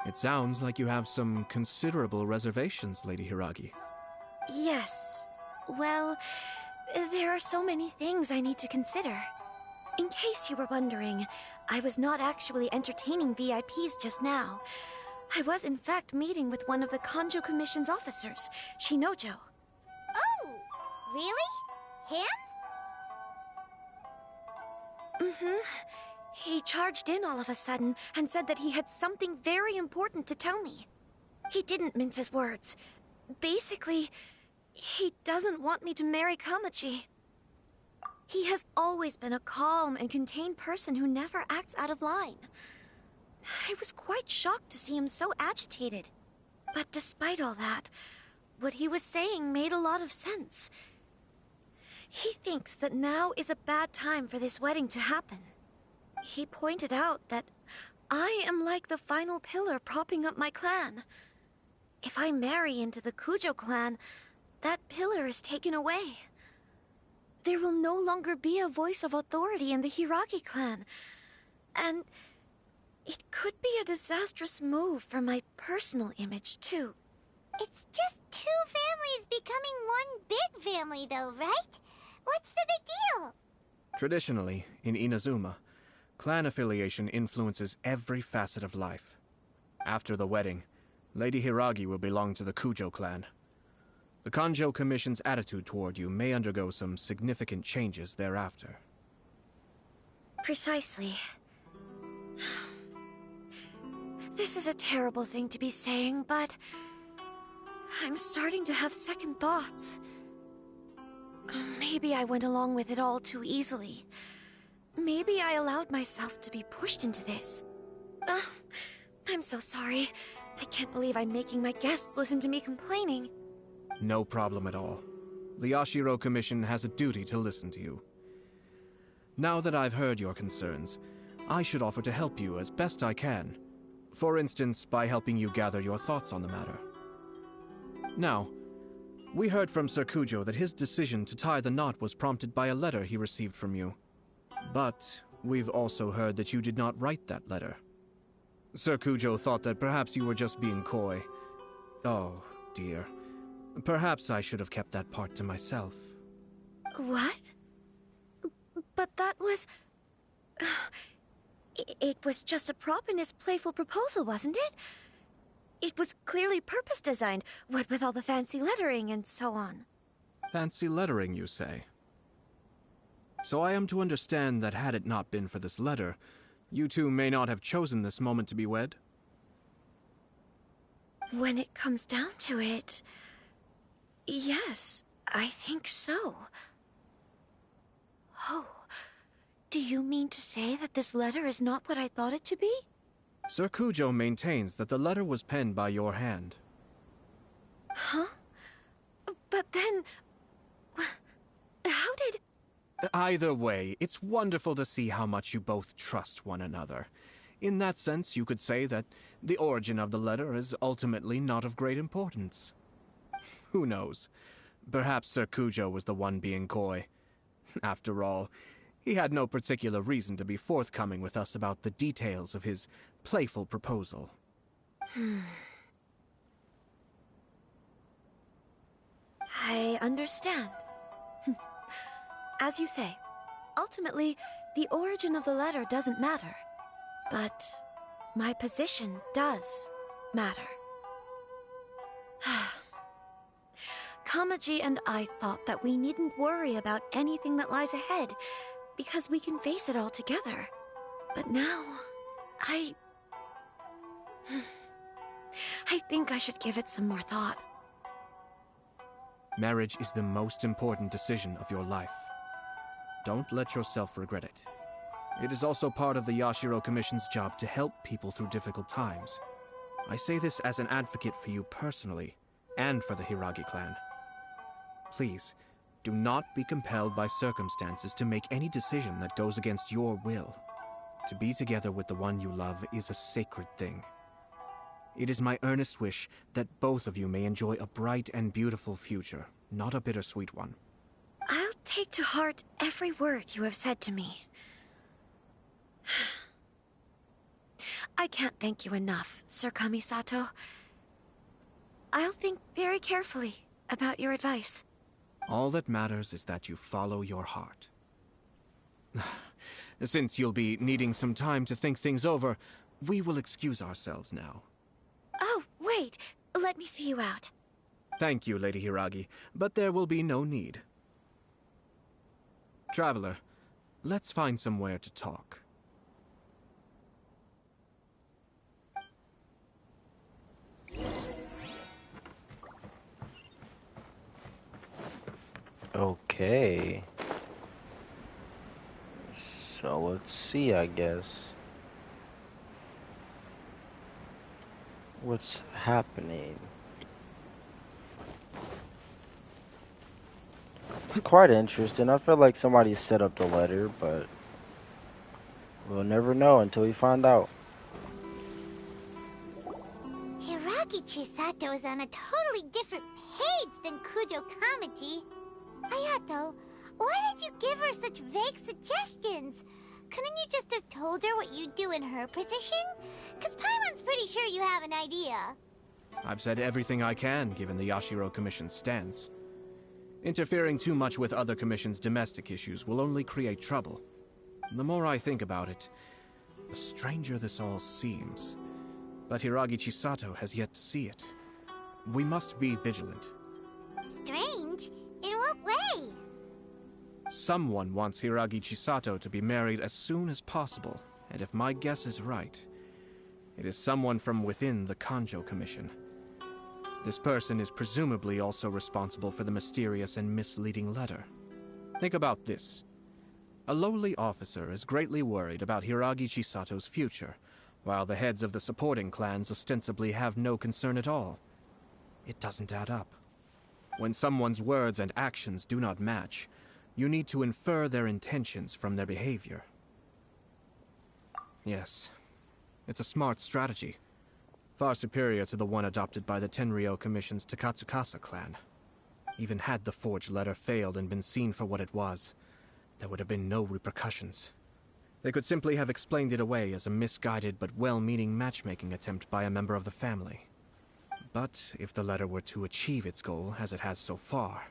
It sounds like you have some considerable reservations, Lady Hiragi. Yes. Well, there are so many things I need to consider. In case you were wondering, I was not actually entertaining VIPs just now. I was in fact meeting with one of the Kanjo Commission's officers, Shinojo. Oh, really? Him? Mm-hmm. He charged in all of a sudden and said that he had something very important to tell me. He didn't mince his words. Basically, he doesn't want me to marry Kamaji. He has always been a calm and contained person who never acts out of line. I was quite shocked to see him so agitated. But despite all that, what he was saying made a lot of sense. He thinks that now is a bad time for this wedding to happen. He pointed out that I am like the final pillar propping up my clan. If I marry into the Kujo clan, that pillar is taken away. There will no longer be a voice of authority in the Hiragi clan. And it could be a disastrous move for my personal image, too. It's just two families becoming one big family, though, right? What's the big deal? Traditionally, in Inazuma, clan affiliation influences every facet of life. After the wedding, Lady Hiragi will belong to the Kujo clan. The Kanjo Commission's attitude toward you may undergo some significant changes thereafter. Precisely. This is a terrible thing to be saying, but I'm starting to have second thoughts. Maybe I went along with it all too easily. Maybe I allowed myself to be pushed into this. I'm so sorry. I can't believe I'm making my guests listen to me complaining. No problem at all. The Yashiro Commission has a duty to listen to you. Now that I've heard your concerns, I should offer to help you as best I can. For instance, by helping you gather your thoughts on the matter. Now, we heard from Sir Kujo that his decision to tie the knot was prompted by a letter he received from you. But we've also heard that you did not write that letter. Sir Kujo thought that perhaps you were just being coy. Oh, dear. Perhaps I should have kept that part to myself. What? But that was... It was just a prop in his playful proposal, wasn't it? It was clearly purpose-designed, what with all the fancy lettering and so on. Fancy lettering, you say? So I am to understand that had it not been for this letter, you two may not have chosen this moment to be wed? When it comes down to it... yes, I think so. Oh, do you mean to say that this letter is not what I thought it to be? Sir Kujo maintains that the letter was penned by your hand. Huh? But then... how did... Either way, it's wonderful to see how much you both trust one another. In that sense, you could say that the origin of the letter is ultimately not of great importance. Who knows? Perhaps Sir Kujo was the one being coy. After all, he had no particular reason to be forthcoming with us about the details of his playful proposal. I understand. As you say, Ultimately, the origin of the letter doesn't matter. But my position does matter. Kamaji and I thought that we needn't worry about anything that lies ahead, because we can face it all together. But now, I think I should give it some more thought. Marriage is the most important decision of your life. Don't let yourself regret it. It is also part of the Yashiro Commission's job to help people through difficult times. I say this as an advocate for you personally, and for the Hiragi clan. Please, do not be compelled by circumstances to make any decision that goes against your will. To be together with the one you love is a sacred thing. It is my earnest wish that both of you may enjoy a bright and beautiful future, not a bittersweet one. I'll take to heart every word you have said to me. I can't thank you enough, Sir Kamisato. I'll think very carefully about your advice. All that matters is that you follow your heart. Since you'll be needing some time to think things over, we will excuse ourselves now. Oh, wait. Let me see you out. Thank you, Lady Hiragi, but there will be no need. Traveler, let's find somewhere to talk. Okay. So let's see, I guess. What's happening? It's quite interesting. I feel like somebody set up the letter, but we'll never know until we find out. Hiragi Chisato is on a totally different page than Kujo Kamaji. Hayato, why did you give her such vague suggestions? Couldn't you just have told her what you'd do in her position? Because Paimon's pretty sure you have an idea. I've said everything I can, given the Yashiro Commission's stance. Interfering too much with other commissions' domestic issues will only create trouble. The more I think about it, the stranger this all seems. But Hiragi Chisato has yet to see it. We must be vigilant. Strange? In what way? Someone wants Hiragi Chisato to be married as soon as possible, and if my guess is right, it is someone from within the Kanjo Commission. This person is presumably also responsible for the mysterious and misleading letter. Think about this. A lowly officer is greatly worried about Hiragi Chisato's future, while the heads of the supporting clans ostensibly have no concern at all. It doesn't add up. When someone's words and actions do not match, you need to infer their intentions from their behavior. Yes, it's a smart strategy. Far superior to the one adopted by the Tenryou Commission's Takatsukasa clan. Even had the forged letter failed and been seen for what it was, there would have been no repercussions. They could simply have explained it away as a misguided but well-meaning matchmaking attempt by a member of the family. But if the letter were to achieve its goal, as it has so far,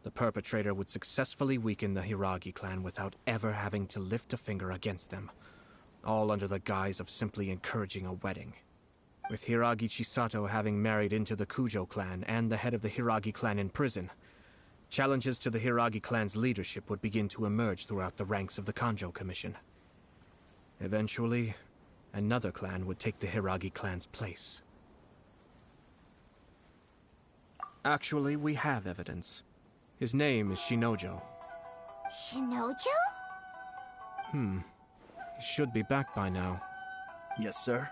the perpetrator would successfully weaken the Hiragi clan without ever having to lift a finger against them, all under the guise of simply encouraging a wedding. With Hiragi Chisato having married into the Kujo clan and the head of the Hiragi clan in prison, challenges to the Hiragi clan's leadership would begin to emerge throughout the ranks of the Kanjo Commission. Eventually, another clan would take the Hiragi clan's place. Actually, we have evidence. His name is Shinojo. Shinojo? He should be back by now. Yes, sir.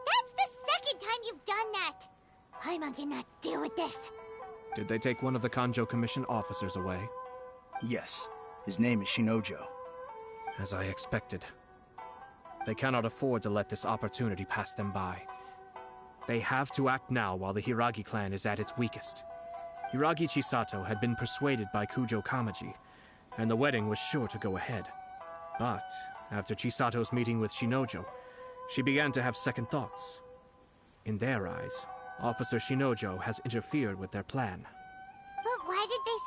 That's the second time you've done that! Paimon cannot deal with this. Did they take one of the Kanjo Commission officers away? Yes. His name is Shinojo. As I expected. They cannot afford to let this opportunity pass them by. They have to act now while the Hiragi clan is at its weakest. Hiragi Chisato had been persuaded by Kujo Kamaji, and the wedding was sure to go ahead. But after Chisato's meeting with Shinojo, she began to have second thoughts. In their eyes, Officer Shinojo has interfered with their plan. But why did they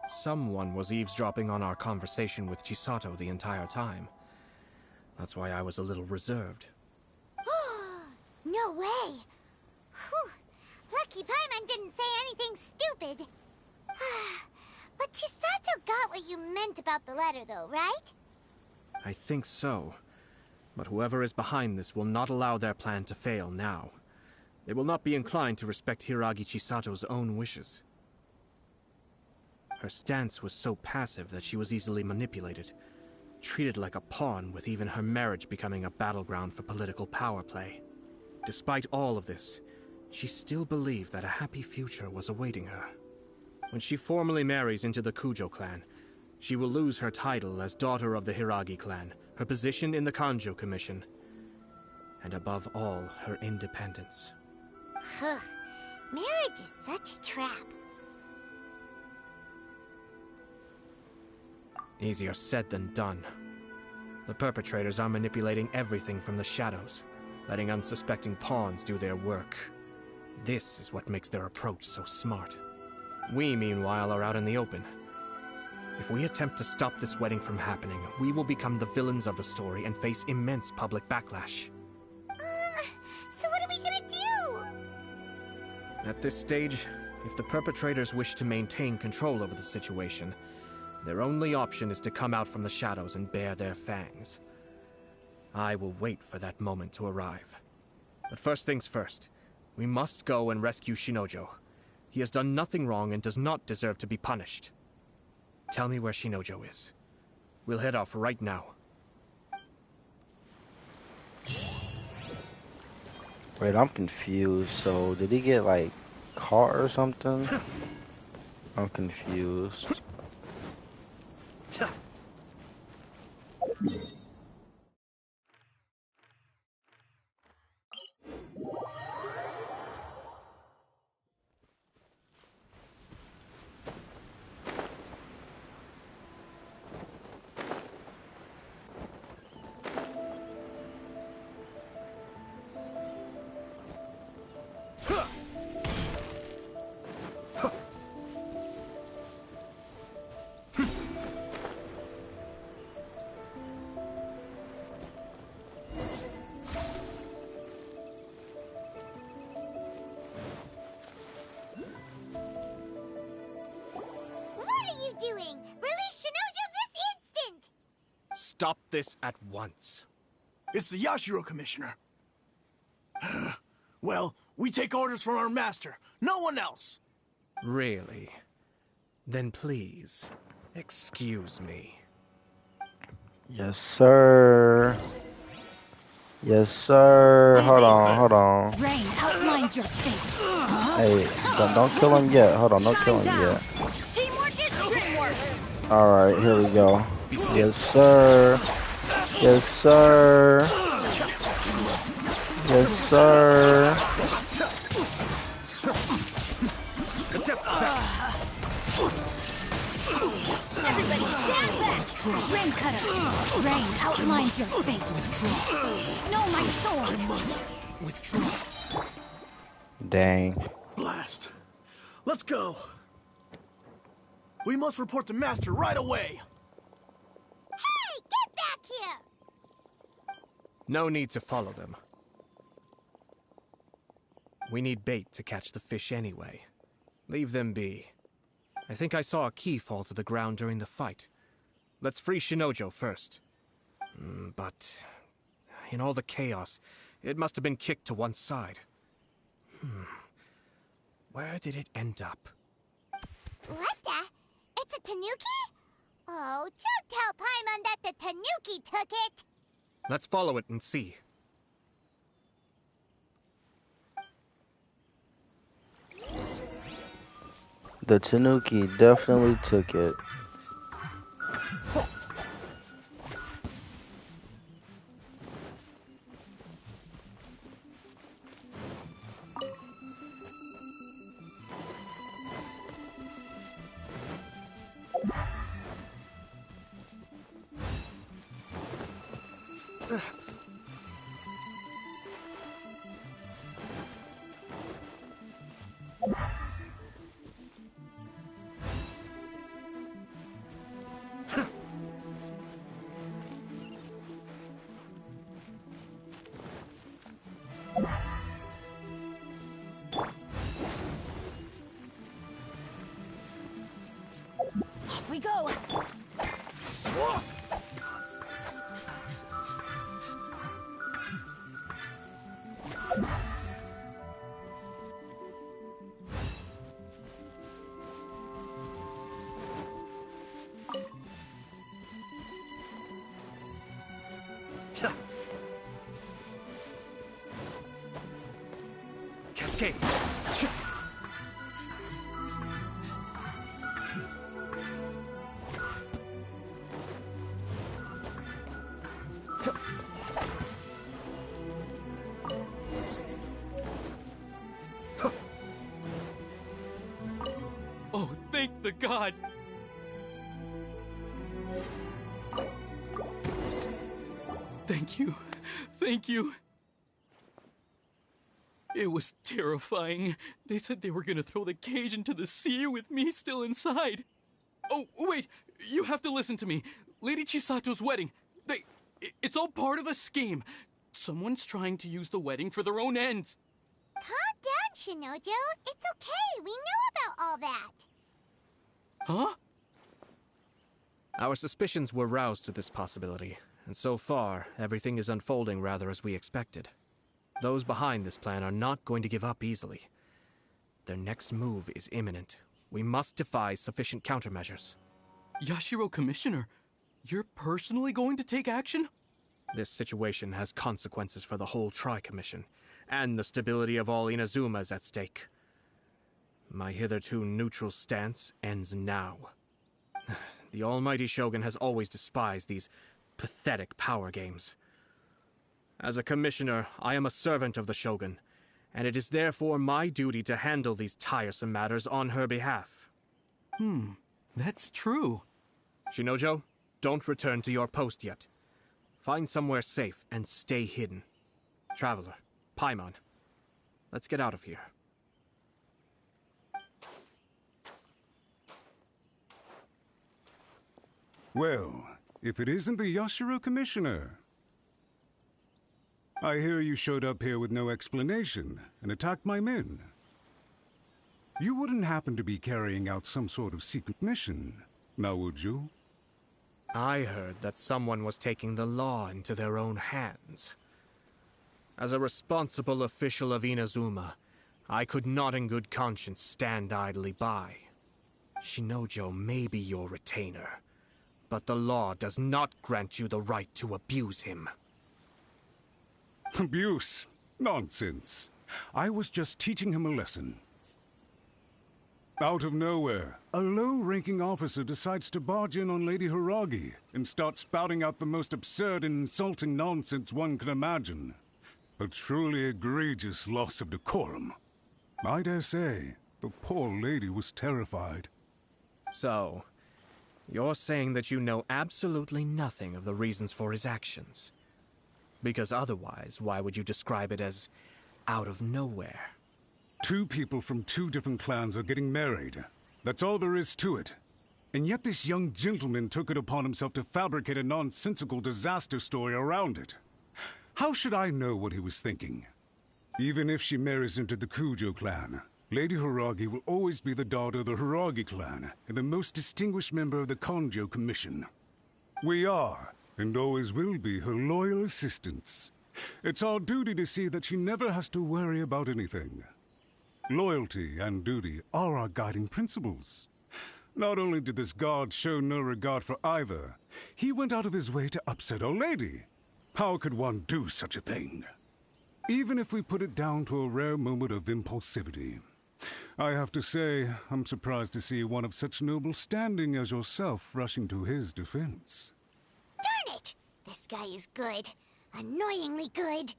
Someone was eavesdropping on our conversation with Chisato the entire time. That's why I was a little reserved. No way! Whew. Lucky Paimon didn't say anything stupid. But Chisato got what you meant about the letter, though, right? I think so. But whoever is behind this will not allow their plan to fail now. They will not be inclined to respect Hiragi Chisato's own wishes. Her stance was so passive that she was easily manipulated, treated like a pawn, with even her marriage becoming a battleground for political power play. Despite all of this, she still believed that a happy future was awaiting her. When she formally marries into the Kujo clan, she will lose her title as daughter of the Hiragi clan, her position in the Kanjo Commission, and above all, her independence. Marriage is such a trap. Easier said than done. The perpetrators are manipulating everything from the shadows, letting unsuspecting pawns do their work. This is what makes their approach so smart. We, meanwhile, are out in the open. If we attempt to stop this wedding from happening, we will become the villains of the story and face immense public backlash. So what are we gonna do? At this stage, if the perpetrators wish to maintain control over the situation, their only option is to come out from the shadows and bare their fangs. I will wait for that moment to arrive. But first things first, we must go and rescue Shinojo. He has done nothing wrong and does not deserve to be punished. Tell me where Shinojo is. We'll head off right now. Wait, I'm confused. So, did he get, like, caught or something? I'm confused. Doing? Release Shinojo this instant! Stop this at once. It's the Yashiro Commissioner. Well, we take orders from our master. No one else. Really? Then please, excuse me. Yes, sir. Yes, sir. Hold on. Rain outlines your face. Hey, don't kill him yet. Hold on, don't kill him yet. Alright, here we go. Yes, sir. Yes, sir. Yes, sir. Everybody stand back! Rain cutter! Rain outlines your fate! No, my sword! I must withdraw. Dang. Blast. Let's go. We must report to Master right away. Hey, get back here! No need to follow them. We need bait to catch the fish anyway. Leave them be. I think I saw a key fall to the ground during the fight. Let's free Shinojo first. But in all the chaos, it must have been kicked to one side. Where did it end up? What the? It's a tanuki? Oh, don't tell Paimon that the tanuki took it! Let's follow it and see. The Tanuki definitely took it. Off we go! Cascade! Oh, thank the gods! Thank you. Thank you. It was terrifying. They said they were gonna throw the cage into the sea with me still inside. Oh, wait! You have to listen to me. Lady Chisato's wedding. It's all part of a scheme. Someone's trying to use the wedding for their own ends. Calm down, Shinojo. It's okay. We know about all that. Huh? Our suspicions were roused to this possibility, and so far, everything is unfolding rather as we expected. Those behind this plan are not going to give up easily. Their next move is imminent. We must devise sufficient countermeasures. Yashiro Commissioner, you're personally going to take action? This situation has consequences for the whole Tri-Commission, and the stability of all Inazuma is at stake. My hitherto neutral stance ends now. The almighty Shogun has always despised these pathetic power games. As a commissioner, I am a servant of the Shogun, and it is therefore my duty to handle these tiresome matters on her behalf. That's true. Shinojo, don't return to your post yet. Find somewhere safe and stay hidden. Traveler, Paimon, let's get out of here. Well, if it isn't the Yashiro Commissioner. I hear you showed up here with no explanation and attacked my men. You wouldn't happen to be carrying out some sort of secret mission, now would you? I heard that someone was taking the law into their own hands. As a responsible official of Inazuma, I could not in good conscience stand idly by. Shinojo may be your retainer, but the law does not grant you the right to abuse him. Abuse? Nonsense. I was just teaching him a lesson. Out of nowhere, a low-ranking officer decides to barge in on Lady Hiragi and start spouting out the most absurd and insulting nonsense one can imagine. A truly egregious loss of decorum. I dare say, the poor lady was terrified. So, you're saying that you know absolutely nothing of the reasons for his actions? Because otherwise, why would you describe it as out of nowhere? Two people from two different clans are getting married. That's all there is to it. And yet this young gentleman took it upon himself to fabricate a nonsensical disaster story around it. How should I know what he was thinking? Even if she marries into the Kujo clan, Lady Hiragi will always be the daughter of the Hiragi clan and the most distinguished member of the Konjo Commission. We are, and always will be, her loyal assistants. It's our duty to see that she never has to worry about anything. Loyalty and duty are our guiding principles. Not only did this guard show no regard for either, he went out of his way to upset our lady. How could one do such a thing? Even if we put it down to a rare moment of impulsivity. I have to say, I'm surprised to see one of such noble standing as yourself rushing to his defense. Darn it! This guy is good. Annoyingly good.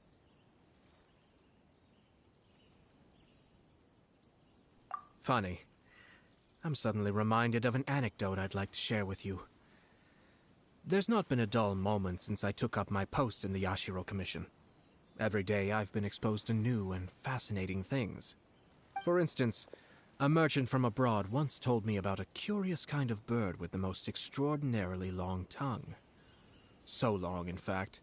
Funny. I'm suddenly reminded of an anecdote I'd like to share with you. There's not been a dull moment since I took up my post in the Yashiro Commission. Every day I've been exposed to new and fascinating things. For instance, a merchant from abroad once told me about a curious kind of bird with the most extraordinarily long tongue. So long, in fact,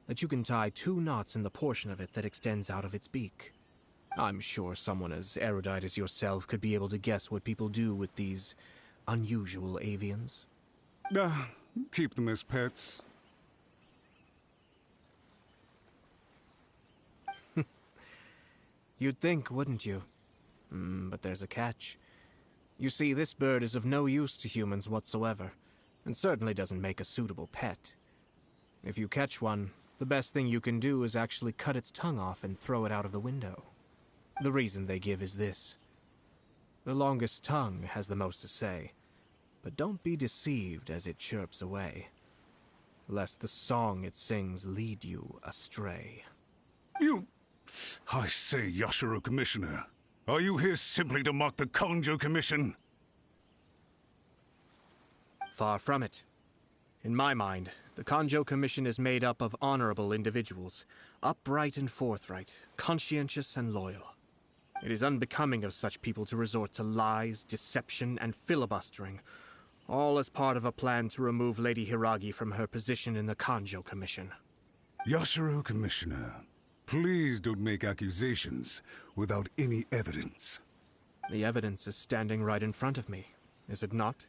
that you can tie 2 knots in the portion of it that extends out of its beak. I'm sure someone as erudite as yourself could be able to guess what people do with these unusual avians? Keep them as pets. You'd think, wouldn't you? But there's a catch. You see, this bird is of no use to humans whatsoever, and certainly doesn't make a suitable pet. If you catch one, the best thing you can do is actually cut its tongue off and throw it out of the window. The reason they give is this. The longest tongue has the most to say, but don't be deceived as it chirps away, lest the song it sings lead you astray. I say, Yashiro Commissioner, are you here simply to mock the Kanjo Commission? Far from it. In my mind, the Kanjo Commission is made up of honorable individuals, upright and forthright, conscientious and loyal. It is unbecoming of such people to resort to lies, deception, and filibustering, all as part of a plan to remove Lady Hiragi from her position in the Kanjo Commission. Yashiro Commissioner, please don't make accusations without any evidence. The evidence is standing right in front of me, is it not?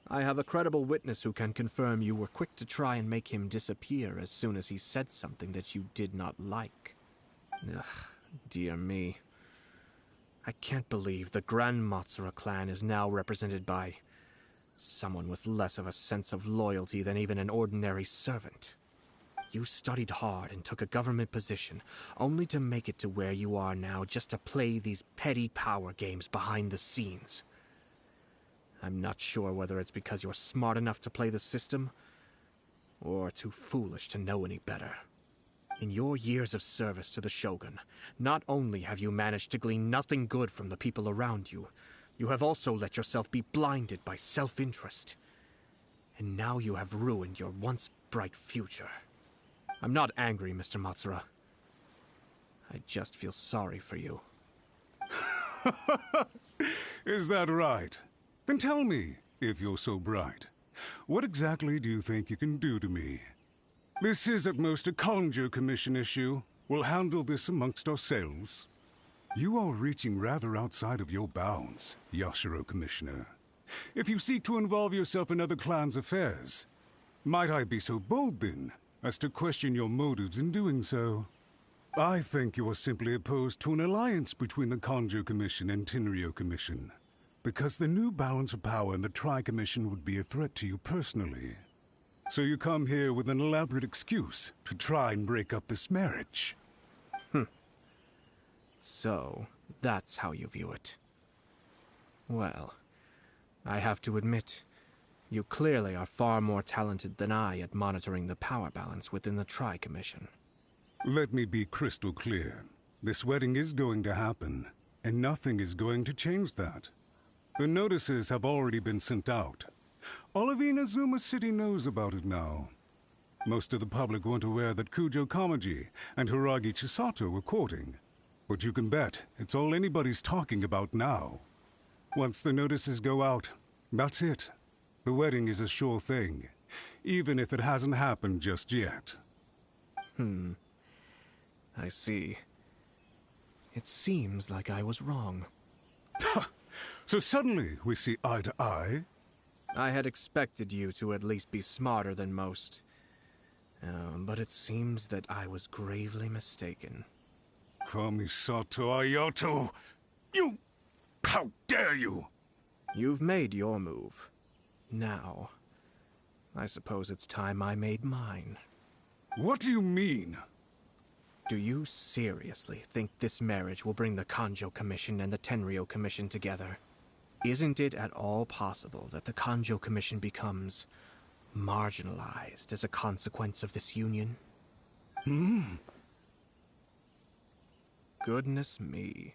I have a credible witness who can confirm you were quick to try and make him disappear as soon as he said something that you did not like. Ugh, dear me. I can't believe the Grand Matsura clan is now represented by someone with less of a sense of loyalty than even an ordinary servant. You studied hard and took a government position, only to make it to where you are now just to play these petty power games behind the scenes. I'm not sure whether it's because you're smart enough to play the system, or too foolish to know any better. In your years of service to the Shogun, not only have you managed to glean nothing good from the people around you, you have also let yourself be blinded by self-interest. And now you have ruined your once bright future. I'm not angry, Mr. Matsura. I just feel sorry for you. Is that right? Then tell me, if you're so bright, what exactly do you think you can do to me? This is at most a Kanjo Commission issue. We'll handle this amongst ourselves. You are reaching rather outside of your bounds, Yashiro Commissioner. If you seek to involve yourself in other clans' affairs, might I be so bold then, as to question your motives in doing so? I think you are simply opposed to an alliance between the Kanjo Commission and Tenryo Commission, because the new balance of power in the Tri-Commission would be a threat to you personally. So you come here with an elaborate excuse to try and break up this marriage. So, that's how you view it. Well, I have to admit, you clearly are far more talented than I at monitoring the power balance within the Tri-Commission. Let me be crystal clear. This wedding is going to happen, and nothing is going to change that. The notices have already been sent out. All of Inazuma City knows about it now. Most of the public weren't aware that Kujo Kamaji and Hiragi Chisato were courting. But you can bet it's all anybody's talking about now. Once the notices go out, that's it. The wedding is a sure thing, even if it hasn't happened just yet. I see. It seems like I was wrong. So suddenly we see eye to eye? I had expected you to at least be smarter than most. But it seems that I was gravely mistaken. Kamisato Ayato! You... How dare you! You've made your move. Now, I suppose it's time I made mine. What do you mean? Do you seriously think this marriage will bring the Kanjo Commission and the Tenryo Commission together? Isn't it at all possible that the Kanjo Commission becomes marginalized as a consequence of this union? Goodness me.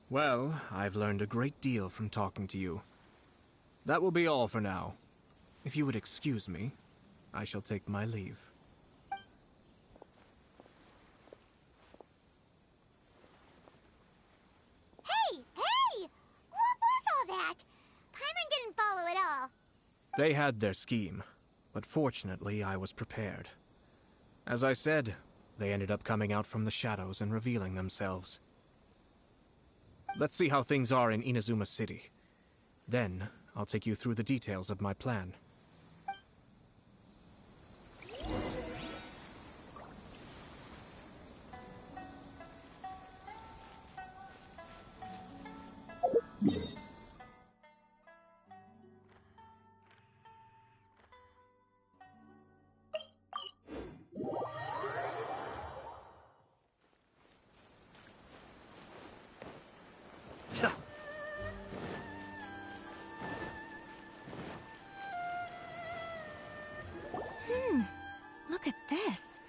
Well, I've learned a great deal from talking to you. That will be all for now. If you would excuse me, I shall take my leave. Hey! What was all that? Paimon didn't follow at all. They had their scheme, but fortunately I was prepared. As I said, they ended up coming out from the shadows and revealing themselves. Let's see how things are in Inazuma City. Then, I'll take you through the details of my plan. Look at this.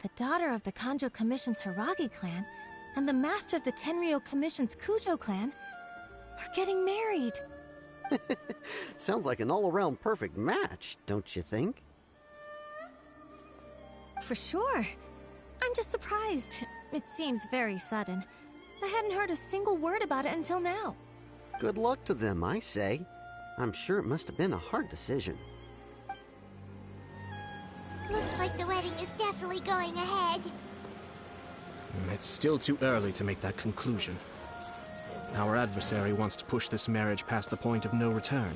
The daughter of the Kanjo Commission's Hiragi clan and the master of the Tenryo Commission's Kujo clan are getting married. Sounds like an all-around perfect match, don't you think? For sure. I'm just surprised. It seems very sudden. I hadn't heard a single word about it until now. Good luck to them, I say. I'm sure it must have been a hard decision. Looks like the wedding is definitely going ahead. It's still too early to make that conclusion. Our adversary wants to push this marriage past the point of no return.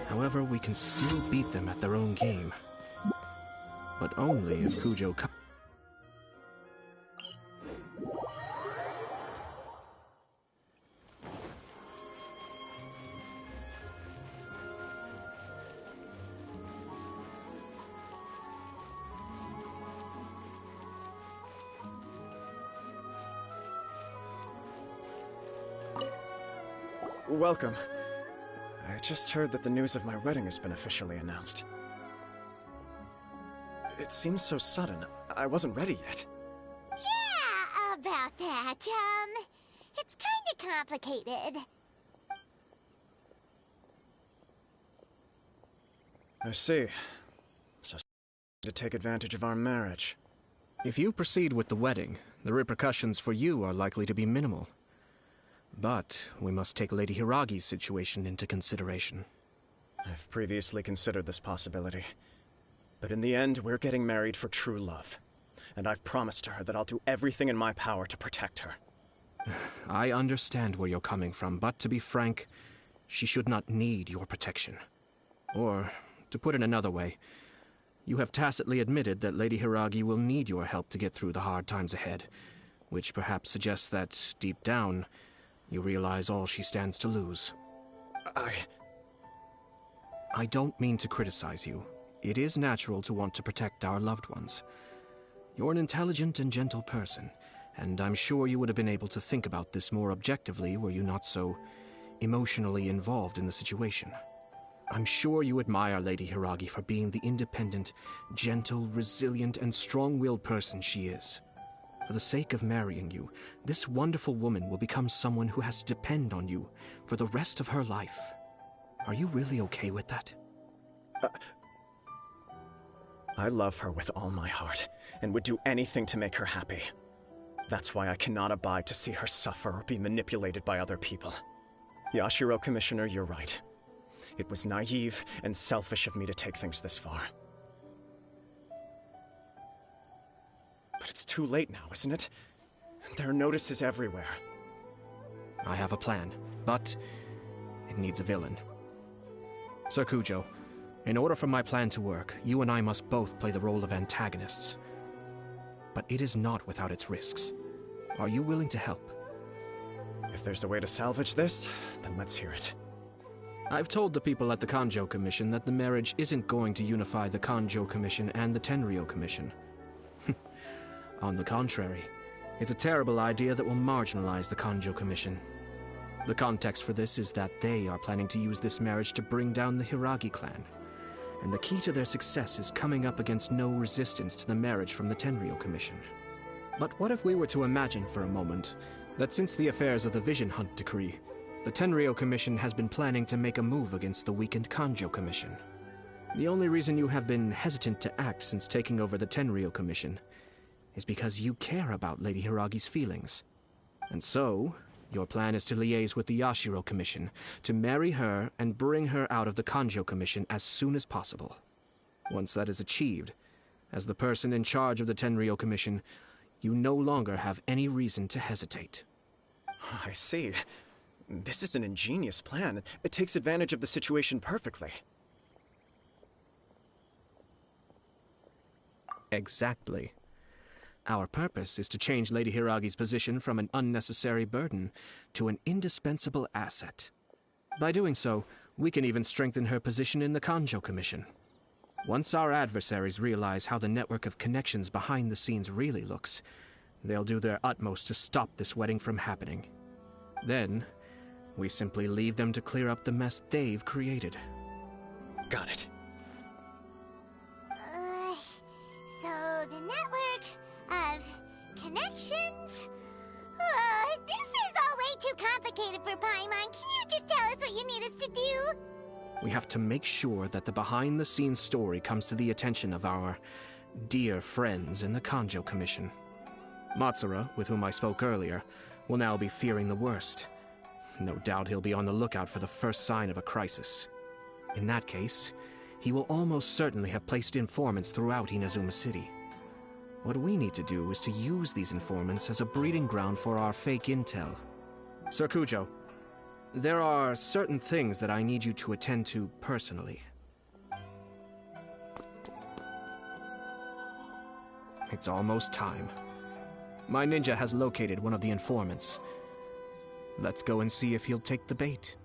However, we can still beat them at their own game. But only if Kujo comes. Welcome. I just heard that the news of my wedding has been officially announced. It seems so sudden. I wasn't ready yet. Yeah, about that. It's kinda complicated. I see. So to take advantage of our marriage. If you proceed with the wedding, the repercussions for you are likely to be minimal. But we must take Lady Hiragi's situation into consideration. I've previously considered this possibility. But in the end, we're getting married for true love. And I've promised her that I'll do everything in my power to protect her. I understand where you're coming from, but to be frank, she should not need your protection. Or, to put it another way, you have tacitly admitted that Lady Hiragi will need your help to get through the hard times ahead, which perhaps suggests that, deep down, you realize all she stands to lose. I don't mean to criticize you. It is natural to want to protect our loved ones. You're an intelligent and gentle person, and I'm sure you would have been able to think about this more objectively were you not so emotionally involved in the situation. I'm sure you admire Lady Hiragi for being the independent, gentle, resilient, and strong-willed person she is. For the sake of marrying you, this wonderful woman will become someone who has to depend on you for the rest of her life. Are you really okay with that? I love her with all my heart, and would do anything to make her happy. That's why I cannot abide to see her suffer or be manipulated by other people. Yashiro, Commissioner, you're right. It was naive and selfish of me to take things this far. But it's too late now, isn't it? There are notices everywhere. I have a plan, but it needs a villain. Sir Kujo, in order for my plan to work, you and I must both play the role of antagonists. But it is not without its risks. Are you willing to help? If there's a way to salvage this, then let's hear it. I've told the people at the Kanjo Commission that the marriage isn't going to unify the Kanjo Commission and the Tenryo Commission. On the contrary, it's a terrible idea that will marginalize the Kanjo Commission. The context for this is that they are planning to use this marriage to bring down the Hiragi clan. And the key to their success is coming up against no resistance to the marriage from the Tenryo Commission. But what if we were to imagine for a moment that since the affairs of the Vision Hunt Decree, the Tenryo Commission has been planning to make a move against the weakened Kanjo Commission? The only reason you have been hesitant to act since taking over the Tenryo Commission is because you care about Lady Hiragi's feelings. And so, your plan is to liaise with the Yashiro Commission, to marry her and bring her out of the Kanjo Commission as soon as possible. Once that is achieved, as the person in charge of the Tenryo Commission, you no longer have any reason to hesitate. I see. This is an ingenious plan. It takes advantage of the situation perfectly. Exactly. Our purpose is to change Lady Hiragi's position from an unnecessary burden to an indispensable asset. By doing so, we can even strengthen her position in the Kanjo Commission. Once our adversaries realize how the network of connections behind the scenes really looks, they'll do their utmost to stop this wedding from happening. Then, we simply leave them to clear up the mess they've created. Got it. So the network of connections? This is all way too complicated for Paimon. Can you just tell us what you need us to do? We have to make sure that the behind-the-scenes story comes to the attention of our dear friends in the Kanjo Commission. Matsura, with whom I spoke earlier, will now be fearing the worst. No doubt he'll be on the lookout for the first sign of a crisis. In that case, he will almost certainly have placed informants throughout Inazuma City. What we need to do is to use these informants as a breeding ground for our fake intel. Sir Kujo, there are certain things that I need you to attend to personally. It's almost time. My ninja has located one of the informants. Let's go and see if he'll take the bait.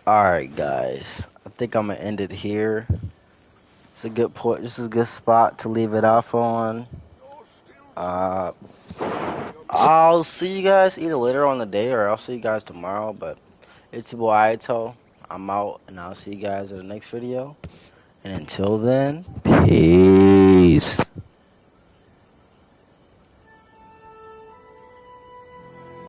Alright, guys. I think I'm gonna end it here. It's a good point. This is a good spot to leave it off on. I'll see you guys either later on the day or I'll see you guys tomorrow. But it's your boy Aito. I'm out, and I'll see you guys in the next video. And until then, peace.